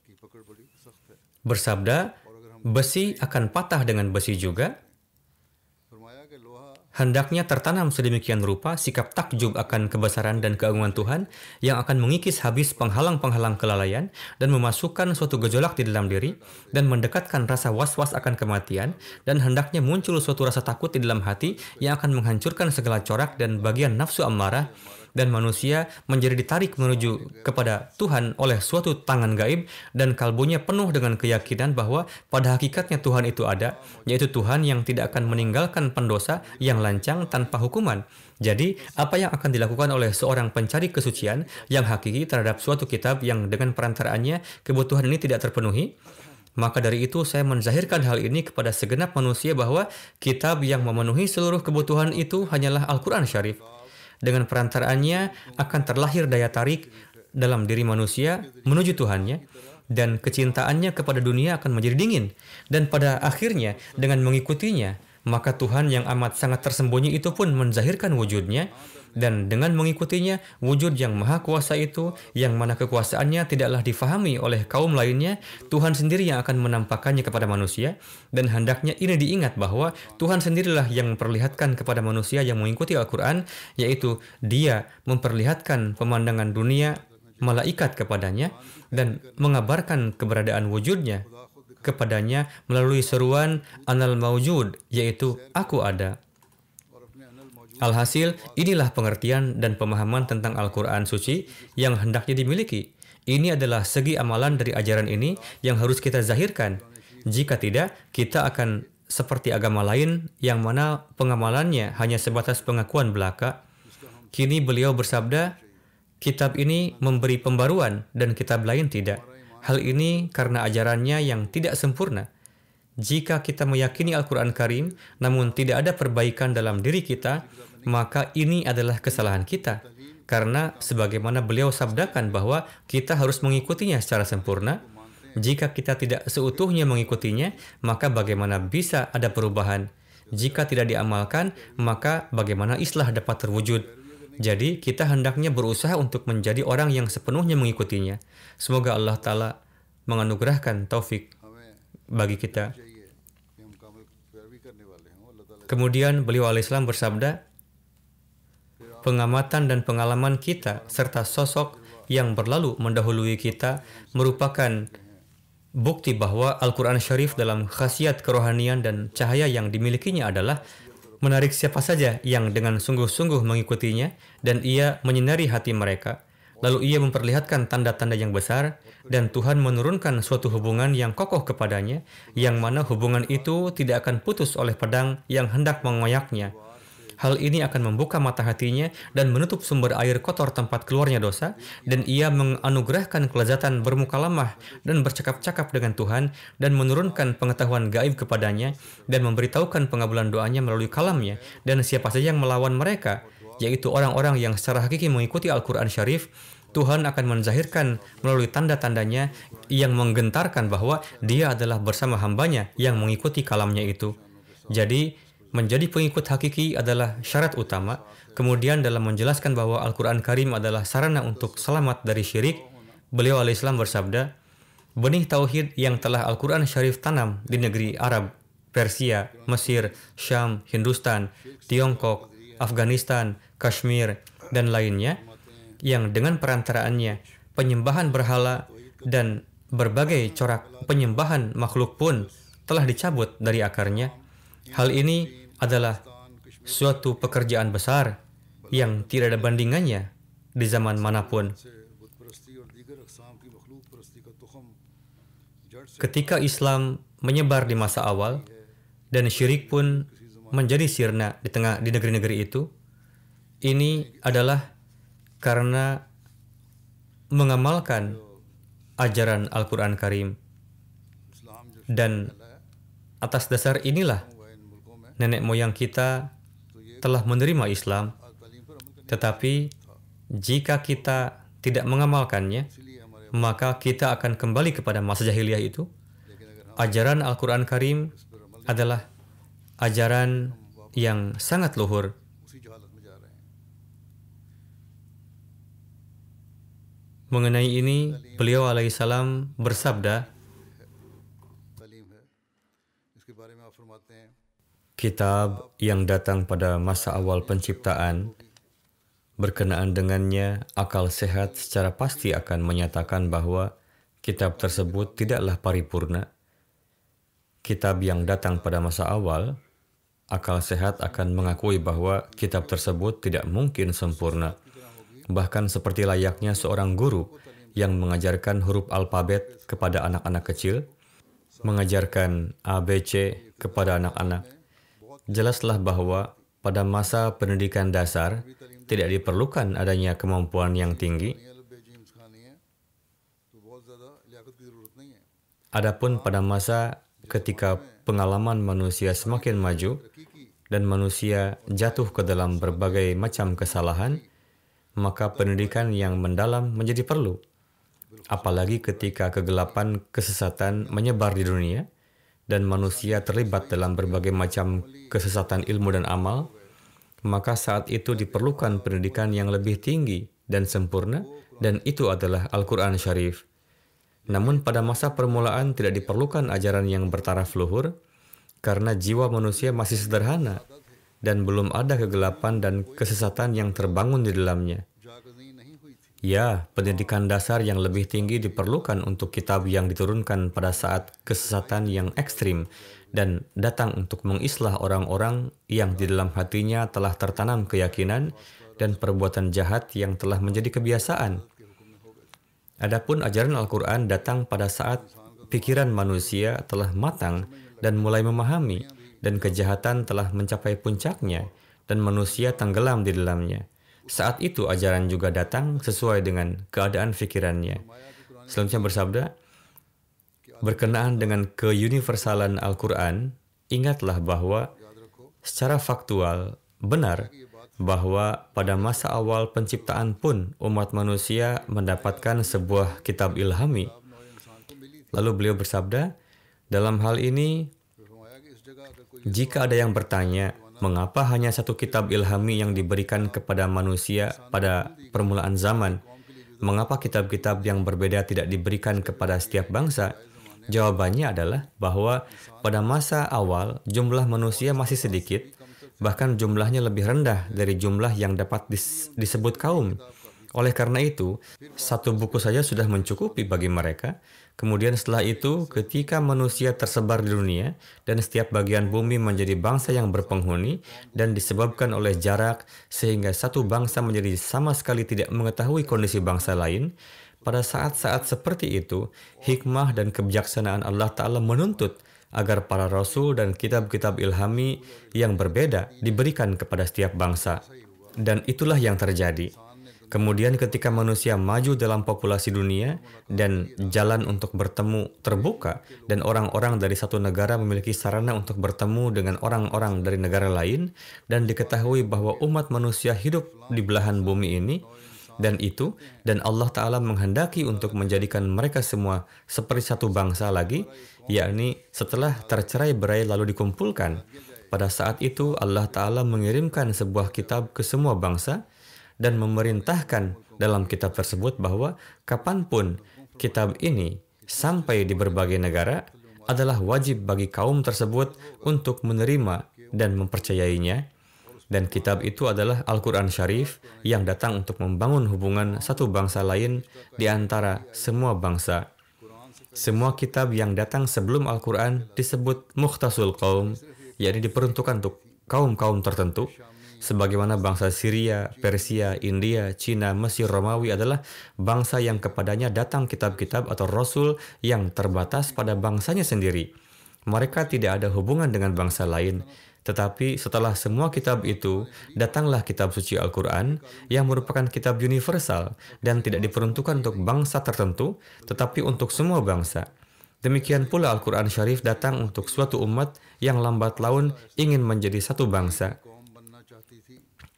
की पकड़ बड़ी सख्त है, Bersabda, besi akan patah dengan besi juga. फरमाया कि लोहा Hendaknya tertanam sedemikian rupa sikap takjub akan kebesaran dan keagungan Tuhan yang akan mengikis habis penghalang-penghalang kelalaian dan memasukkan suatu gejolak di dalam diri dan mendekatkan rasa was-was akan kematian, dan hendaknya muncul suatu rasa takut di dalam hati yang akan menghancurkan segala corak dan bagian nafsu amarah, dan manusia menjadi ditarik menuju kepada Tuhan oleh suatu tangan gaib, dan kalbunya penuh dengan keyakinan bahwa pada hakikatnya Tuhan itu ada, yaitu Tuhan yang tidak akan meninggalkan pendosa yang lancang tanpa hukuman. Jadi, apa yang akan dilakukan oleh seorang pencari kesucian yang hakiki terhadap suatu kitab yang dengan perantaraannya kebutuhan ini tidak terpenuhi? Maka dari itu saya menzahirkan hal ini kepada segenap manusia bahwa kitab yang memenuhi seluruh kebutuhan itu hanyalah Al-Quran Syarif. Dengan perantaraannya akan terlahir daya tarik dalam diri manusia menuju Tuhannya, dan kecintaannya kepada dunia akan menjadi dingin. Dan pada akhirnya dengan mengikutinya, maka Tuhan yang amat sangat tersembunyi itu pun menzahirkan wujudnya, dan dengan mengikutinya wujud yang maha kuasa itu, yang mana kekuasaannya tidaklah difahami oleh kaum lainnya, Tuhan sendiri yang akan menampakkannya kepada manusia. Dan hendaknya ini diingat bahwa Tuhan sendirilah yang memperlihatkan kepada manusia yang mengikuti Al-Quran, yaitu Dia memperlihatkan pemandangan dunia malaikat kepadanya dan mengabarkan keberadaan wujudnya kepadanya melalui seruan Anal Mawjud, yaitu Aku ada. Alhasil, inilah pengertian dan pemahaman tentang Al-Quran suci yang hendaknya dimiliki. Ini adalah segi amalan dari ajaran ini yang harus kita zahirkan. Jika tidak, kita akan seperti agama lain yang mana pengamalannya hanya sebatas pengakuan belaka. Kini beliau bersabda, kitab ini memberi pembaruan dan kitab lain tidak. Hal ini karena ajarannya yang tidak sempurna. Jika kita meyakini Al-Quran Karim, namun tidak ada perbaikan dalam diri kita, maka ini adalah kesalahan kita. Karena sebagaimana beliau sabdakan bahwa kita harus mengikutinya secara sempurna, jika kita tidak seutuhnya mengikutinya, maka bagaimana bisa ada perubahan? Jika tidak diamalkan, maka bagaimana islah dapat terwujud? Jadi, kita hendaknya berusaha untuk menjadi orang yang sepenuhnya mengikutinya. Semoga Allah Ta'ala menganugerahkan taufik bagi kita. चाहिए कि हम कामिल पैरवी करने वाले हों। अल्लाह ताला Kemudian beliau alaihissalam bersabda, pengamatan dan pengalaman kita serta sosok yang berlalu mendahului kita merupakan bukti bahwa Al-Quran Syarif dalam khasiat kerohanian dan cahaya yang dimilikinya adalah menarik siapa saja yang dengan sungguh-sungguh mengikutinya, dan ia menyinari hati mereka. Lalu ia memperlihatkan tanda-tanda yang besar, dan Tuhan menurunkan suatu hubungan yang kokoh kepadanya, yang mana hubungan itu tidak akan putus oleh pedang yang hendak mengoyaknya. Hal ini akan membuka mata hatinya dan menutup sumber air kotor tempat keluarnya dosa, dan ia menganugerahkan kelezatan bermukalamah dan bercakap-cakap dengan Tuhan, dan menurunkan pengetahuan gaib kepadanya, dan memberitahukan pengabulan doanya melalui kalamnya. Dan siapa saja yang melawan mereka, yaitu orang-orang yang secara hakiki mengikuti Al-Quran Syarif, Tuhan akan menzahirkan melalui tanda-tandanya yang menggentarkan bahwa Dia adalah bersama hambanya yang mengikuti kalamnya itu. Jadi, menjadi pengikut hakiki adalah syarat utama. Kemudian dalam menjelaskan bahwa Al-Quran Karim adalah sarana untuk selamat dari syirik, beliau alaihissalam bersabda, benih tauhid yang telah Al-Quran Syarif tanam di negeri Arab, Persia, Mesir, Syam, Hindustan, Tiongkok, Afghanistan, Kashmir, dan lainnya, yang dengan perantaraannya penyembahan berhala dan berbagai corak penyembahan makhluk pun telah dicabut dari akarnya. Hal ini adalah suatu pekerjaan besar yang tidak ada bandingannya di zaman manapun. Ketika Islam menyebar di masa awal dan syirik pun menjadi sirna di negeri-negeri itu, ini adalah karena mengamalkan ajaran Al-Quran Karim. Dan atas dasar inilah nenek moyang kita telah menerima Islam. Tetapi jika kita tidak mengamalkannya, maka kita akan kembali kepada masa jahiliyah itu. Ajaran Al-Quran Karim adalah ajaran yang sangat luhur. Mengenai ini, beliau alaihissalam bersabda, kitab yang datang pada masa awal penciptaan, berkenaan dengannya akal sehat secara pasti akan menyatakan bahwa kitab tersebut tidaklah paripurna. Kitab yang datang pada masa awal, akal sehat akan mengakui bahwa kitab tersebut tidak mungkin sempurna. Bahkan seperti layaknya seorang guru yang mengajarkan huruf alfabet kepada anak-anak kecil, mengajarkan ABC kepada anak-anak. Jelaslah bahwa pada masa pendidikan dasar tidak diperlukan adanya kemampuan yang tinggi. Adapun pada masa ketika pengalaman manusia semakin maju dan manusia jatuh ke dalam berbagai macam kesalahan, maka pendidikan yang mendalam menjadi perlu. Apalagi ketika kegelapan kesesatan menyebar di dunia dan manusia terlibat dalam berbagai macam kesesatan ilmu dan amal, maka saat itu diperlukan pendidikan yang lebih tinggi dan sempurna, dan itu adalah Al-Quran Syarif. Namun pada masa permulaan tidak diperlukan ajaran yang bertaraf luhur, karena jiwa manusia masih sederhana, dan belum ada kegelapan dan kesesatan yang terbangun di dalamnya. Ya, pendidikan dasar yang lebih tinggi diperlukan untuk kitab yang diturunkan pada saat kesesatan yang ekstrim dan datang untuk mengislah orang-orang yang di dalam hatinya telah tertanam keyakinan dan perbuatan jahat yang telah menjadi kebiasaan. Adapun ajaran Al-Quran datang pada saat pikiran manusia telah matang dan mulai memahami, dan kejahatan telah mencapai puncaknya, dan manusia tenggelam di dalamnya. Saat itu ajaran juga datang sesuai dengan keadaan fikirannya. Selanjutnya bersabda, berkenaan dengan keuniversalan Al-Quran, ingatlah bahwa secara faktual benar bahwa pada masa awal penciptaan pun umat manusia mendapatkan sebuah kitab ilhami. Lalu beliau bersabda, dalam hal ini, jika ada yang bertanya, mengapa hanya satu kitab ilhami yang diberikan kepada manusia pada permulaan zaman? Mengapa kitab-kitab yang berbeda tidak diberikan kepada setiap bangsa? Jawabannya adalah bahwa pada masa awal jumlah manusia masih sedikit, bahkan jumlahnya lebih rendah dari jumlah yang dapat disebut kaum. Oleh karena itu, satu buku saja sudah mencukupi bagi mereka. Kemudian setelah itu, ketika manusia tersebar di dunia dan setiap bagian bumi menjadi bangsa yang berpenghuni dan disebabkan oleh jarak sehingga satu bangsa menjadi sama sekali tidak mengetahui kondisi bangsa lain, pada saat-saat seperti itu, hikmah dan kebijaksanaan Allah Ta'ala menuntut agar para rasul dan kitab-kitab ilhami yang berbeda diberikan kepada setiap bangsa. Dan itulah yang terjadi. Kemudian ketika manusia maju dalam populasi dunia dan jalan untuk bertemu terbuka dan orang-orang dari satu negara memiliki sarana untuk bertemu dengan orang-orang dari negara lain dan diketahui bahwa umat manusia hidup di belahan bumi ini dan Allah Ta'ala menghendaki untuk menjadikan mereka semua seperti satu bangsa lagi, yakni setelah tercerai-berai lalu dikumpulkan. Pada saat itu Allah Ta'ala mengirimkan sebuah kitab ke semua bangsa dan memerintahkan dalam kitab tersebut bahwa kapanpun kitab ini sampai di berbagai negara adalah wajib bagi kaum tersebut untuk menerima dan mempercayainya. Dan kitab itu adalah Al-Quran Syarif yang datang untuk membangun hubungan satu bangsa lain di antara semua bangsa. Semua kitab yang datang sebelum Al-Quran disebut mukhtasul qaum, yakni diperuntukkan untuk kaum-kaum tertentu, sebagaimana bangsa Syria, Persia, India, Cina, Mesir, Romawi adalah bangsa yang kepadanya datang kitab-kitab atau rasul yang terbatas pada bangsanya sendiri. Mereka tidak ada hubungan dengan bangsa lain. Tetapi setelah semua kitab itu, datanglah kitab suci Al-Quran yang merupakan kitab universal dan tidak diperuntukkan untuk bangsa tertentu, tetapi untuk semua bangsa. Demikian pula Al-Quran Syarif datang untuk suatu umat yang lambat laun ingin menjadi satu bangsa.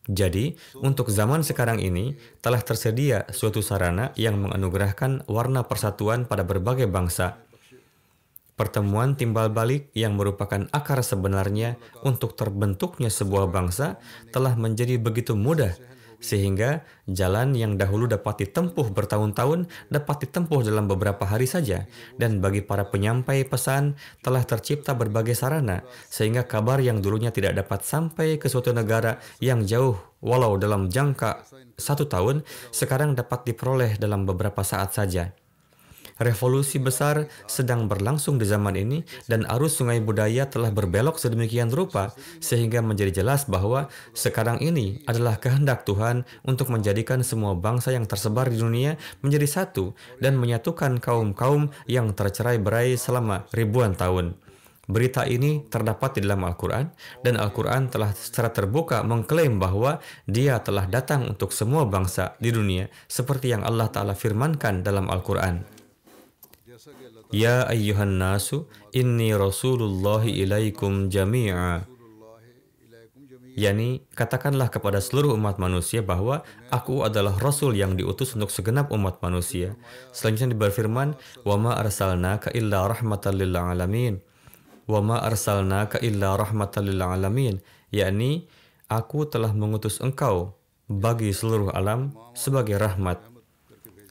Jadi, untuk zaman sekarang ini, telah tersedia suatu sarana yang menganugerahkan warna persatuan pada berbagai bangsa. Pertemuan timbal balik yang merupakan akar sebenarnya untuk terbentuknya sebuah bangsa telah menjadi begitu mudah, sehingga jalan yang dahulu dapat ditempuh bertahun-tahun dapat ditempuh dalam beberapa hari saja. Dan bagi para penyampai pesan telah tercipta berbagai sarana, sehingga kabar yang dulunya tidak dapat sampai ke suatu negara yang jauh walau dalam jangka 1 tahun, sekarang dapat diperoleh dalam beberapa saat saja. Revolusi besar sedang berlangsung di zaman ini dan arus sungai budaya telah berbelok sedemikian rupa sehingga menjadi jelas bahwa sekarang ini adalah kehendak Tuhan untuk menjadikan semua bangsa yang tersebar di dunia menjadi satu dan menyatukan kaum-kaum yang tercerai-berai selama ribuan tahun. Berita ini terdapat di dalam Al-Quran dan Al-Quran telah secara terbuka mengklaim bahwa Dia telah datang untuk semua bangsa di dunia seperti yang Allah Ta'ala firmankan dalam Al-Quran. Ya ayyuhan nasu inni rasulullahi ilaikum jami'a. Yani, katakanlah kepada seluruh umat manusia bahwa aku adalah Rasul yang diutus untuk segenap umat manusia. Selanjutnya berfirman, wa ma arsalnaka illa rahmatan lil alamin. Wa ma arsalnaka illa rahmatan lil alamin. Yani, aku telah mengutus engkau bagi seluruh alam sebagai rahmat.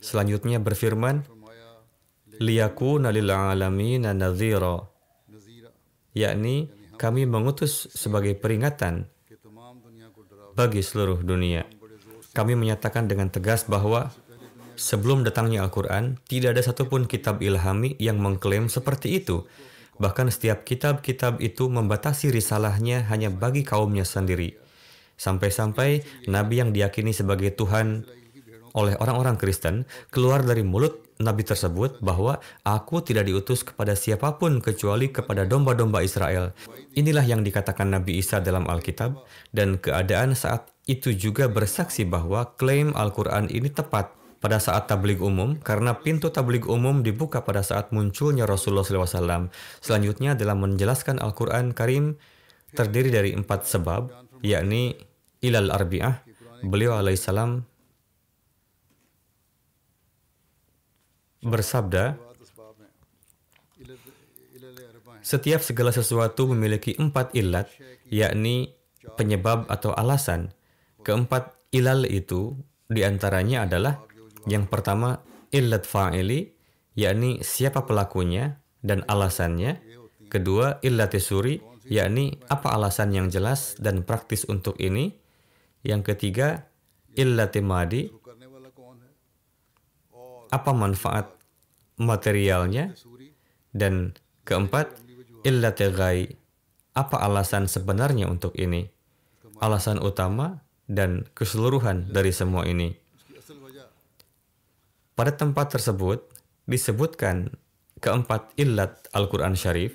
Selanjutnya berfirman, liyakuna lil alamina nadhira, yakni kami mengutus sebagai peringatan bagi seluruh dunia. Kami menyatakan dengan tegas bahwa sebelum datangnya Al-Quran, tidak ada satupun kitab ilhami yang mengklaim seperti itu. Bahkan setiap kitab-kitab itu membatasi risalahnya hanya bagi kaumnya sendiri. Sampai-sampai Nabi yang diyakini sebagai Tuhan oleh orang-orang Kristen keluar dari mulut Nabi tersebut bahwa aku tidak diutus kepada siapapun kecuali kepada domba-domba Israel. Inilah yang dikatakan Nabi Isa dalam Alkitab, dan keadaan saat itu juga bersaksi bahwa klaim Al-Quran ini tepat pada saat tabligh umum, karena pintu tabligh umum dibuka pada saat munculnya Rasulullah SAW. Selanjutnya dalam menjelaskan Al-Quran Karim terdiri dari 4 sebab, yakni ilal arbi'ah, beliau alaihissalam bersabda, setiap segala sesuatu memiliki 4 ilat, yakni penyebab atau alasan. Keempat ilal itu diantaranya adalah yang pertama illat fa'ili, yakni siapa pelakunya dan alasannya. Kedua illat suri, yakni apa alasan yang jelas dan praktis untuk ini. Yang ketiga illat madi, apa manfaat materialnya. Dan keempat illat ghai, apa alasan sebenarnya untuk ini, alasan utama dan keseluruhan dari semua ini. Pada tempat tersebut disebutkan keempat illat Al-Quran Syarif.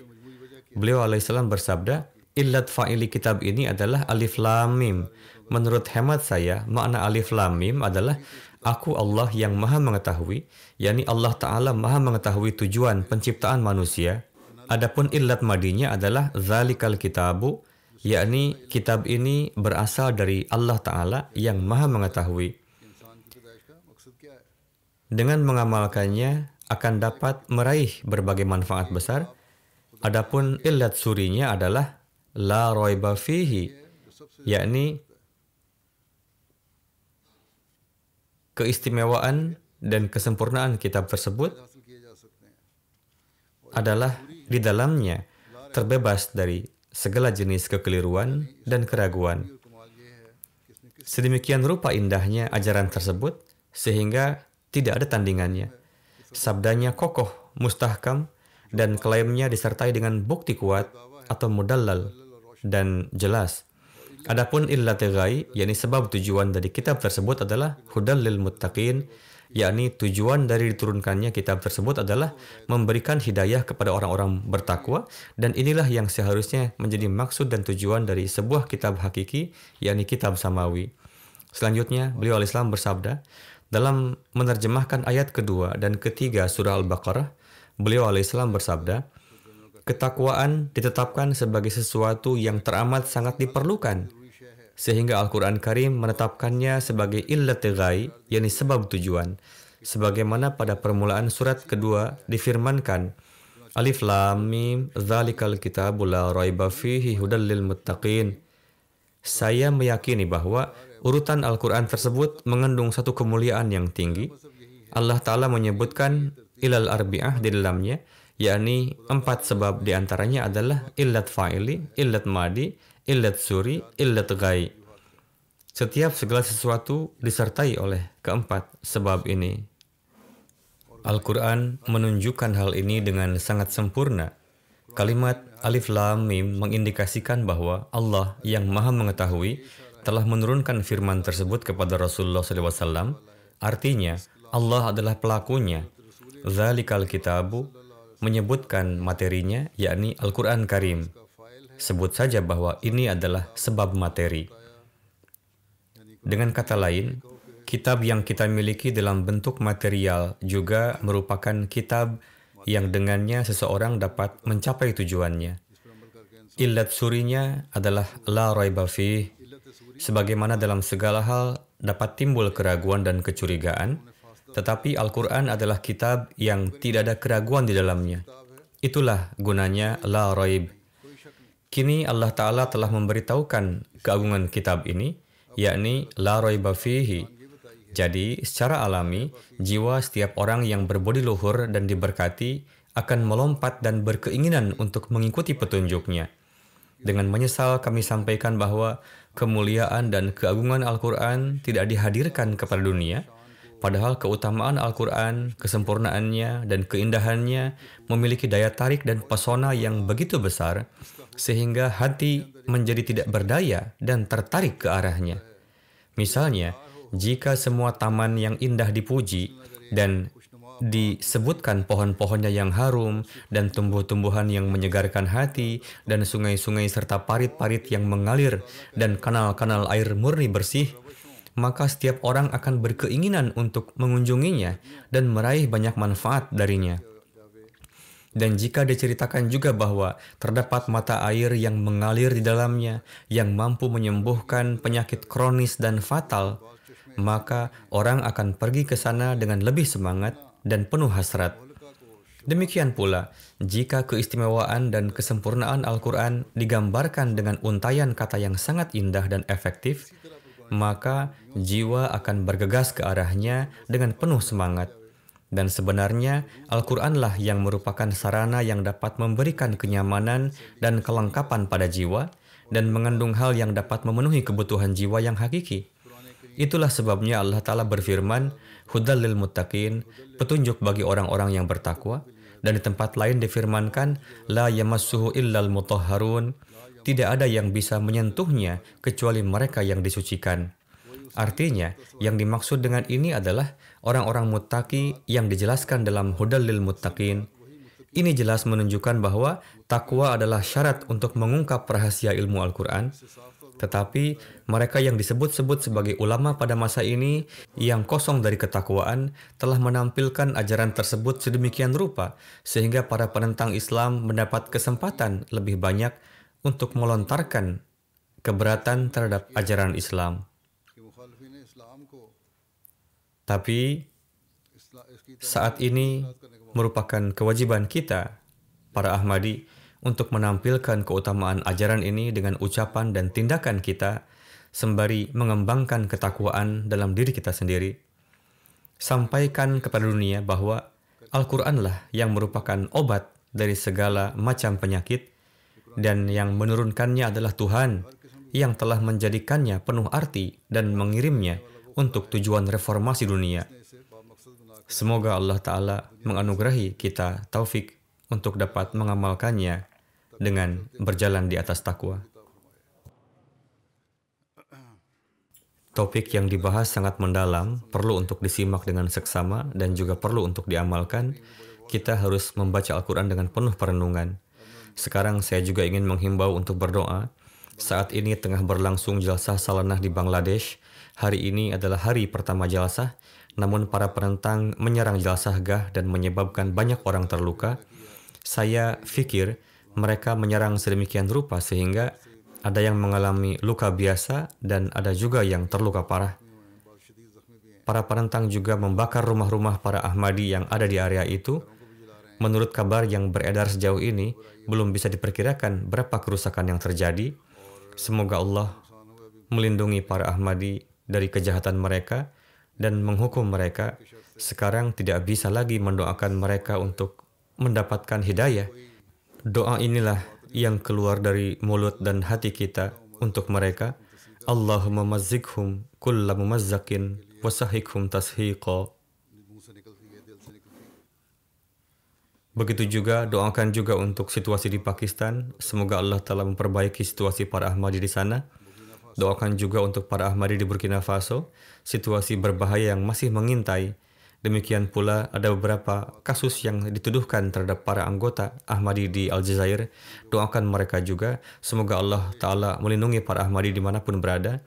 Beliau alaihissalam bersabda, illat fa'ili kitab ini adalah alif lam mim. Menurut hemat saya, makna alif lam mim adalah aku Allah yang maha mengetahui, yakni Allah Ta'ala maha mengetahui tujuan penciptaan manusia. Adapun illat madinya adalah zalikal kitabu, yakni kitab ini berasal dari Allah Ta'ala yang maha mengetahui. Dengan mengamalkannya akan dapat meraih berbagai manfaat besar. Adapun illat surinya adalah la roiba fihi, yakni keistimewaan dan kesempurnaan kitab tersebut adalah di dalamnya terbebas dari segala jenis kekeliruan dan keraguan. Sedemikian rupa indahnya ajaran tersebut sehingga tidak ada tandingannya. Sabdanya kokoh, mustahkam, dan klaimnya disertai dengan bukti kuat atau mudallal dan jelas. Adapun illat ghai, yakni sebab tujuan dari kitab tersebut adalah hudal lil muttaqin, yakni tujuan dari diturunkannya kitab tersebut adalah memberikan hidayah kepada orang-orang bertakwa, dan inilah yang seharusnya menjadi maksud dan tujuan dari sebuah kitab hakiki, yakni kitab samawi. Selanjutnya, beliau al-Islam bersabda, dalam menerjemahkan ayat kedua dan ketiga surah Al-Baqarah, beliau al-Islam bersabda, ketakwaan ditetapkan sebagai sesuatu yang teramat sangat diperlukan, sehingga Al-Quran Karim menetapkannya sebagai illat ghai, yakni sebab tujuan. Sebagaimana pada permulaan surat kedua difirmankan, Alif Lam Mim, Dzalikal Kitabu la raiba fihi hudal lil muttaqin. Saya meyakini bahwa urutan Al-Quran tersebut mengandung satu kemuliaan yang tinggi. Allah Ta'ala menyebutkan ilal arbi'ah di dalamnya, yakni 4 sebab diantaranya adalah illat fa'ili, illat madi, illat suri, illat ghai. Setiap segala sesuatu disertai oleh keempat sebab ini. Al-Quran menunjukkan hal ini dengan sangat sempurna. Kalimat Alif Lam Mim mengindikasikan bahwa Allah yang Maha Mengetahui telah menurunkan firman tersebut kepada Rasulullah SAW. Artinya, Allah adalah pelakunya. Dzalikal Kitabu menyebutkan materinya, yakni Al-Quran Karim. Sebut saja bahwa ini adalah sebab materi. Dengan kata lain, kitab yang kita miliki dalam bentuk material juga merupakan kitab yang dengannya seseorang dapat mencapai tujuannya. Illat surinya adalah la raiba fih, sebagaimana dalam segala hal dapat timbul keraguan dan kecurigaan, tetapi Al-Quran adalah kitab yang tidak ada keraguan di dalamnya. Itulah gunanya la raib. Kini Allah Ta'ala telah memberitahukan keagungan kitab ini, yakni la raiba fihi. Jadi, secara alami, jiwa setiap orang yang berbudi luhur dan diberkati akan melompat dan berkeinginan untuk mengikuti petunjuknya. Dengan menyesal kami sampaikan bahwa kemuliaan dan keagungan Al-Quran tidak dihadirkan kepada dunia, padahal keutamaan Al-Quran, kesempurnaannya, dan keindahannya memiliki daya tarik dan pesona yang begitu besar, sehingga hati menjadi tidak berdaya dan tertarik ke arahnya. Misalnya, jika semua taman yang indah dipuji dan disebutkan pohon-pohonnya yang harum dan tumbuh-tumbuhan yang menyegarkan hati dan sungai-sungai serta parit-parit yang mengalir dan kanal-kanal air murni bersih, maka setiap orang akan berkeinginan untuk mengunjunginya dan meraih banyak manfaat darinya. Dan jika diceritakan juga bahwa terdapat mata air yang mengalir di dalamnya yang mampu menyembuhkan penyakit kronis dan fatal, maka orang akan pergi ke sana dengan lebih semangat dan penuh hasrat. Demikian pula, jika keistimewaan dan kesempurnaan Al-Quran digambarkan dengan untayan kata yang sangat indah dan efektif, maka jiwa akan bergegas ke arahnya dengan penuh semangat. Dan sebenarnya, Al-Quranlah yang merupakan sarana yang dapat memberikan kenyamanan dan kelengkapan pada jiwa dan mengandung hal yang dapat memenuhi kebutuhan jiwa yang hakiki. Itulah sebabnya Allah Ta'ala berfirman, Hudal lil muttaqin, petunjuk bagi orang-orang yang bertakwa. Dan di tempat lain difirmankan, La yamassuhu illal mutahharun, tidak ada yang bisa menyentuhnya kecuali mereka yang disucikan. Artinya, yang dimaksud dengan ini adalah orang-orang muttaqi yang dijelaskan dalam Hudal lil muttaqin. Ini jelas menunjukkan bahwa takwa adalah syarat untuk mengungkap rahasia ilmu Al-Quran. Tetapi mereka yang disebut-sebut sebagai ulama pada masa ini yang kosong dari ketakwaan telah menampilkan ajaran tersebut sedemikian rupa sehingga para penentang Islam mendapat kesempatan lebih banyak untuk melontarkan keberatan terhadap ajaran Islam. Tapi saat ini merupakan kewajiban kita, para Ahmadi, untuk menampilkan keutamaan ajaran ini dengan ucapan dan tindakan kita, sembari mengembangkan ketakwaan dalam diri kita sendiri. Sampaikan kepada dunia bahwa Al-Quranlah yang merupakan obat dari segala macam penyakit, dan yang menurunkannya adalah Tuhan, yang telah menjadikannya penuh arti dan mengirimnya untuk tujuan reformasi dunia. Semoga Allah Ta'ala menganugerahi kita taufik untuk dapat mengamalkannya dengan berjalan di atas takwa. Topik yang dibahas sangat mendalam, perlu untuk disimak dengan seksama dan juga perlu untuk diamalkan. Kita harus membaca Al-Quran dengan penuh perenungan. Sekarang saya juga ingin menghimbau untuk berdoa. Saat ini tengah berlangsung jalsah salanah di Bangladesh. Hari ini adalah hari pertama jalsah, namun para penentang menyerang jalsah gah dan menyebabkan banyak orang terluka. Saya pikir mereka menyerang sedemikian rupa sehingga ada yang mengalami luka biasa dan ada juga yang terluka parah. Para penentang juga membakar rumah-rumah para Ahmadi yang ada di area itu. Menurut kabar yang beredar sejauh ini, belum bisa diperkirakan berapa kerusakan yang terjadi. Semoga Allah melindungi para Ahmadi dari kejahatan mereka dan menghukum mereka. Sekarang tidak bisa lagi mendoakan mereka untuk mendapatkan hidayah. Doa inilah yang keluar dari mulut dan hati kita untuk mereka. Allahumma mazzikhum kulla mumazzakin wasahikhum tashiqa. Begitu juga doakan juga untuk situasi di Pakistan. Semoga Allah telah memperbaiki situasi para Ahmadi di sana. Doakan juga untuk para Ahmadi di Burkina Faso, situasi berbahaya yang masih mengintai. Demikian pula ada beberapa kasus yang dituduhkan terhadap para anggota Ahmadi di Aljazair. Doakan mereka juga. Semoga Allah Ta'ala melindungi para Ahmadi dimanapun berada.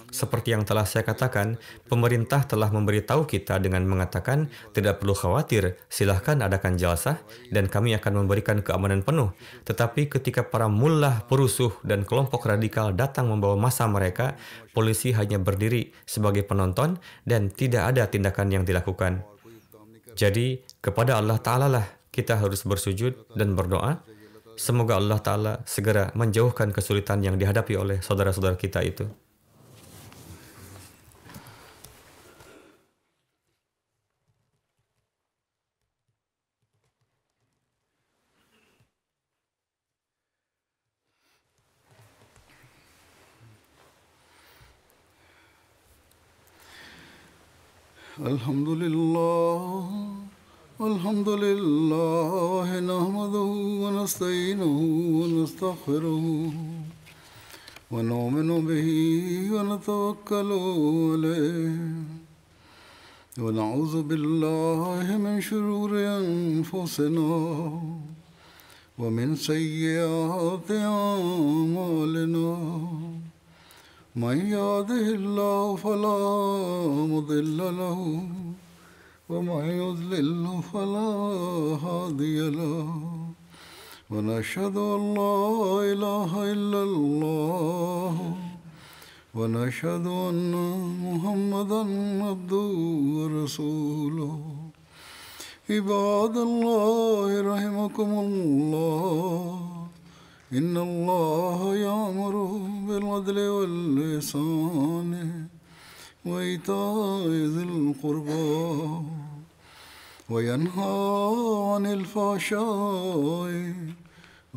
Seperti yang telah saya katakan, pemerintah telah memberitahu kita dengan mengatakan tidak perlu khawatir, silahkan adakan jalsah dan kami akan memberikan keamanan penuh. Tetapi ketika para mullah perusuh dan kelompok radikal datang membawa massa mereka, polisi hanya berdiri sebagai penonton dan tidak ada tindakan yang dilakukan. Jadi kepada Allah Ta'ala lah kita harus bersujud dan berdoa. Semoga Allah Ta'ala segera menjauhkan kesulitan yang dihadapi oleh saudara-saudara kita itu. Alhamdulillah nahmaduhu wa nasta'inuhu wa nastaghfiruhu wa nu'minu bihi wa natawakkalu alayhi wa na'udzu billahi min shururi anfusina wa min sayyiati a'malina. من يهده الله فلا مضل له ومن يضلل فلا هادي له ونشهد أن لا إله إلا الله ونشهد أن محمدا عبده ورسوله. عباد الله رحمكم الله إن الله يأمر بالعدل والإحسان وإيتاء ذي القربى وينهى عن الفحشاء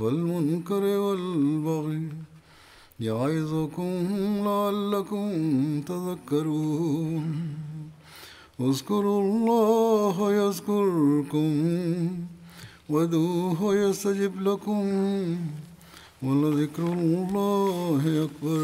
والمنكر والبغي يعظكم لعلكم تذكرون. اذكروا الله يذكركم وادعوه يستجب لكم ولذكر الله أكبر.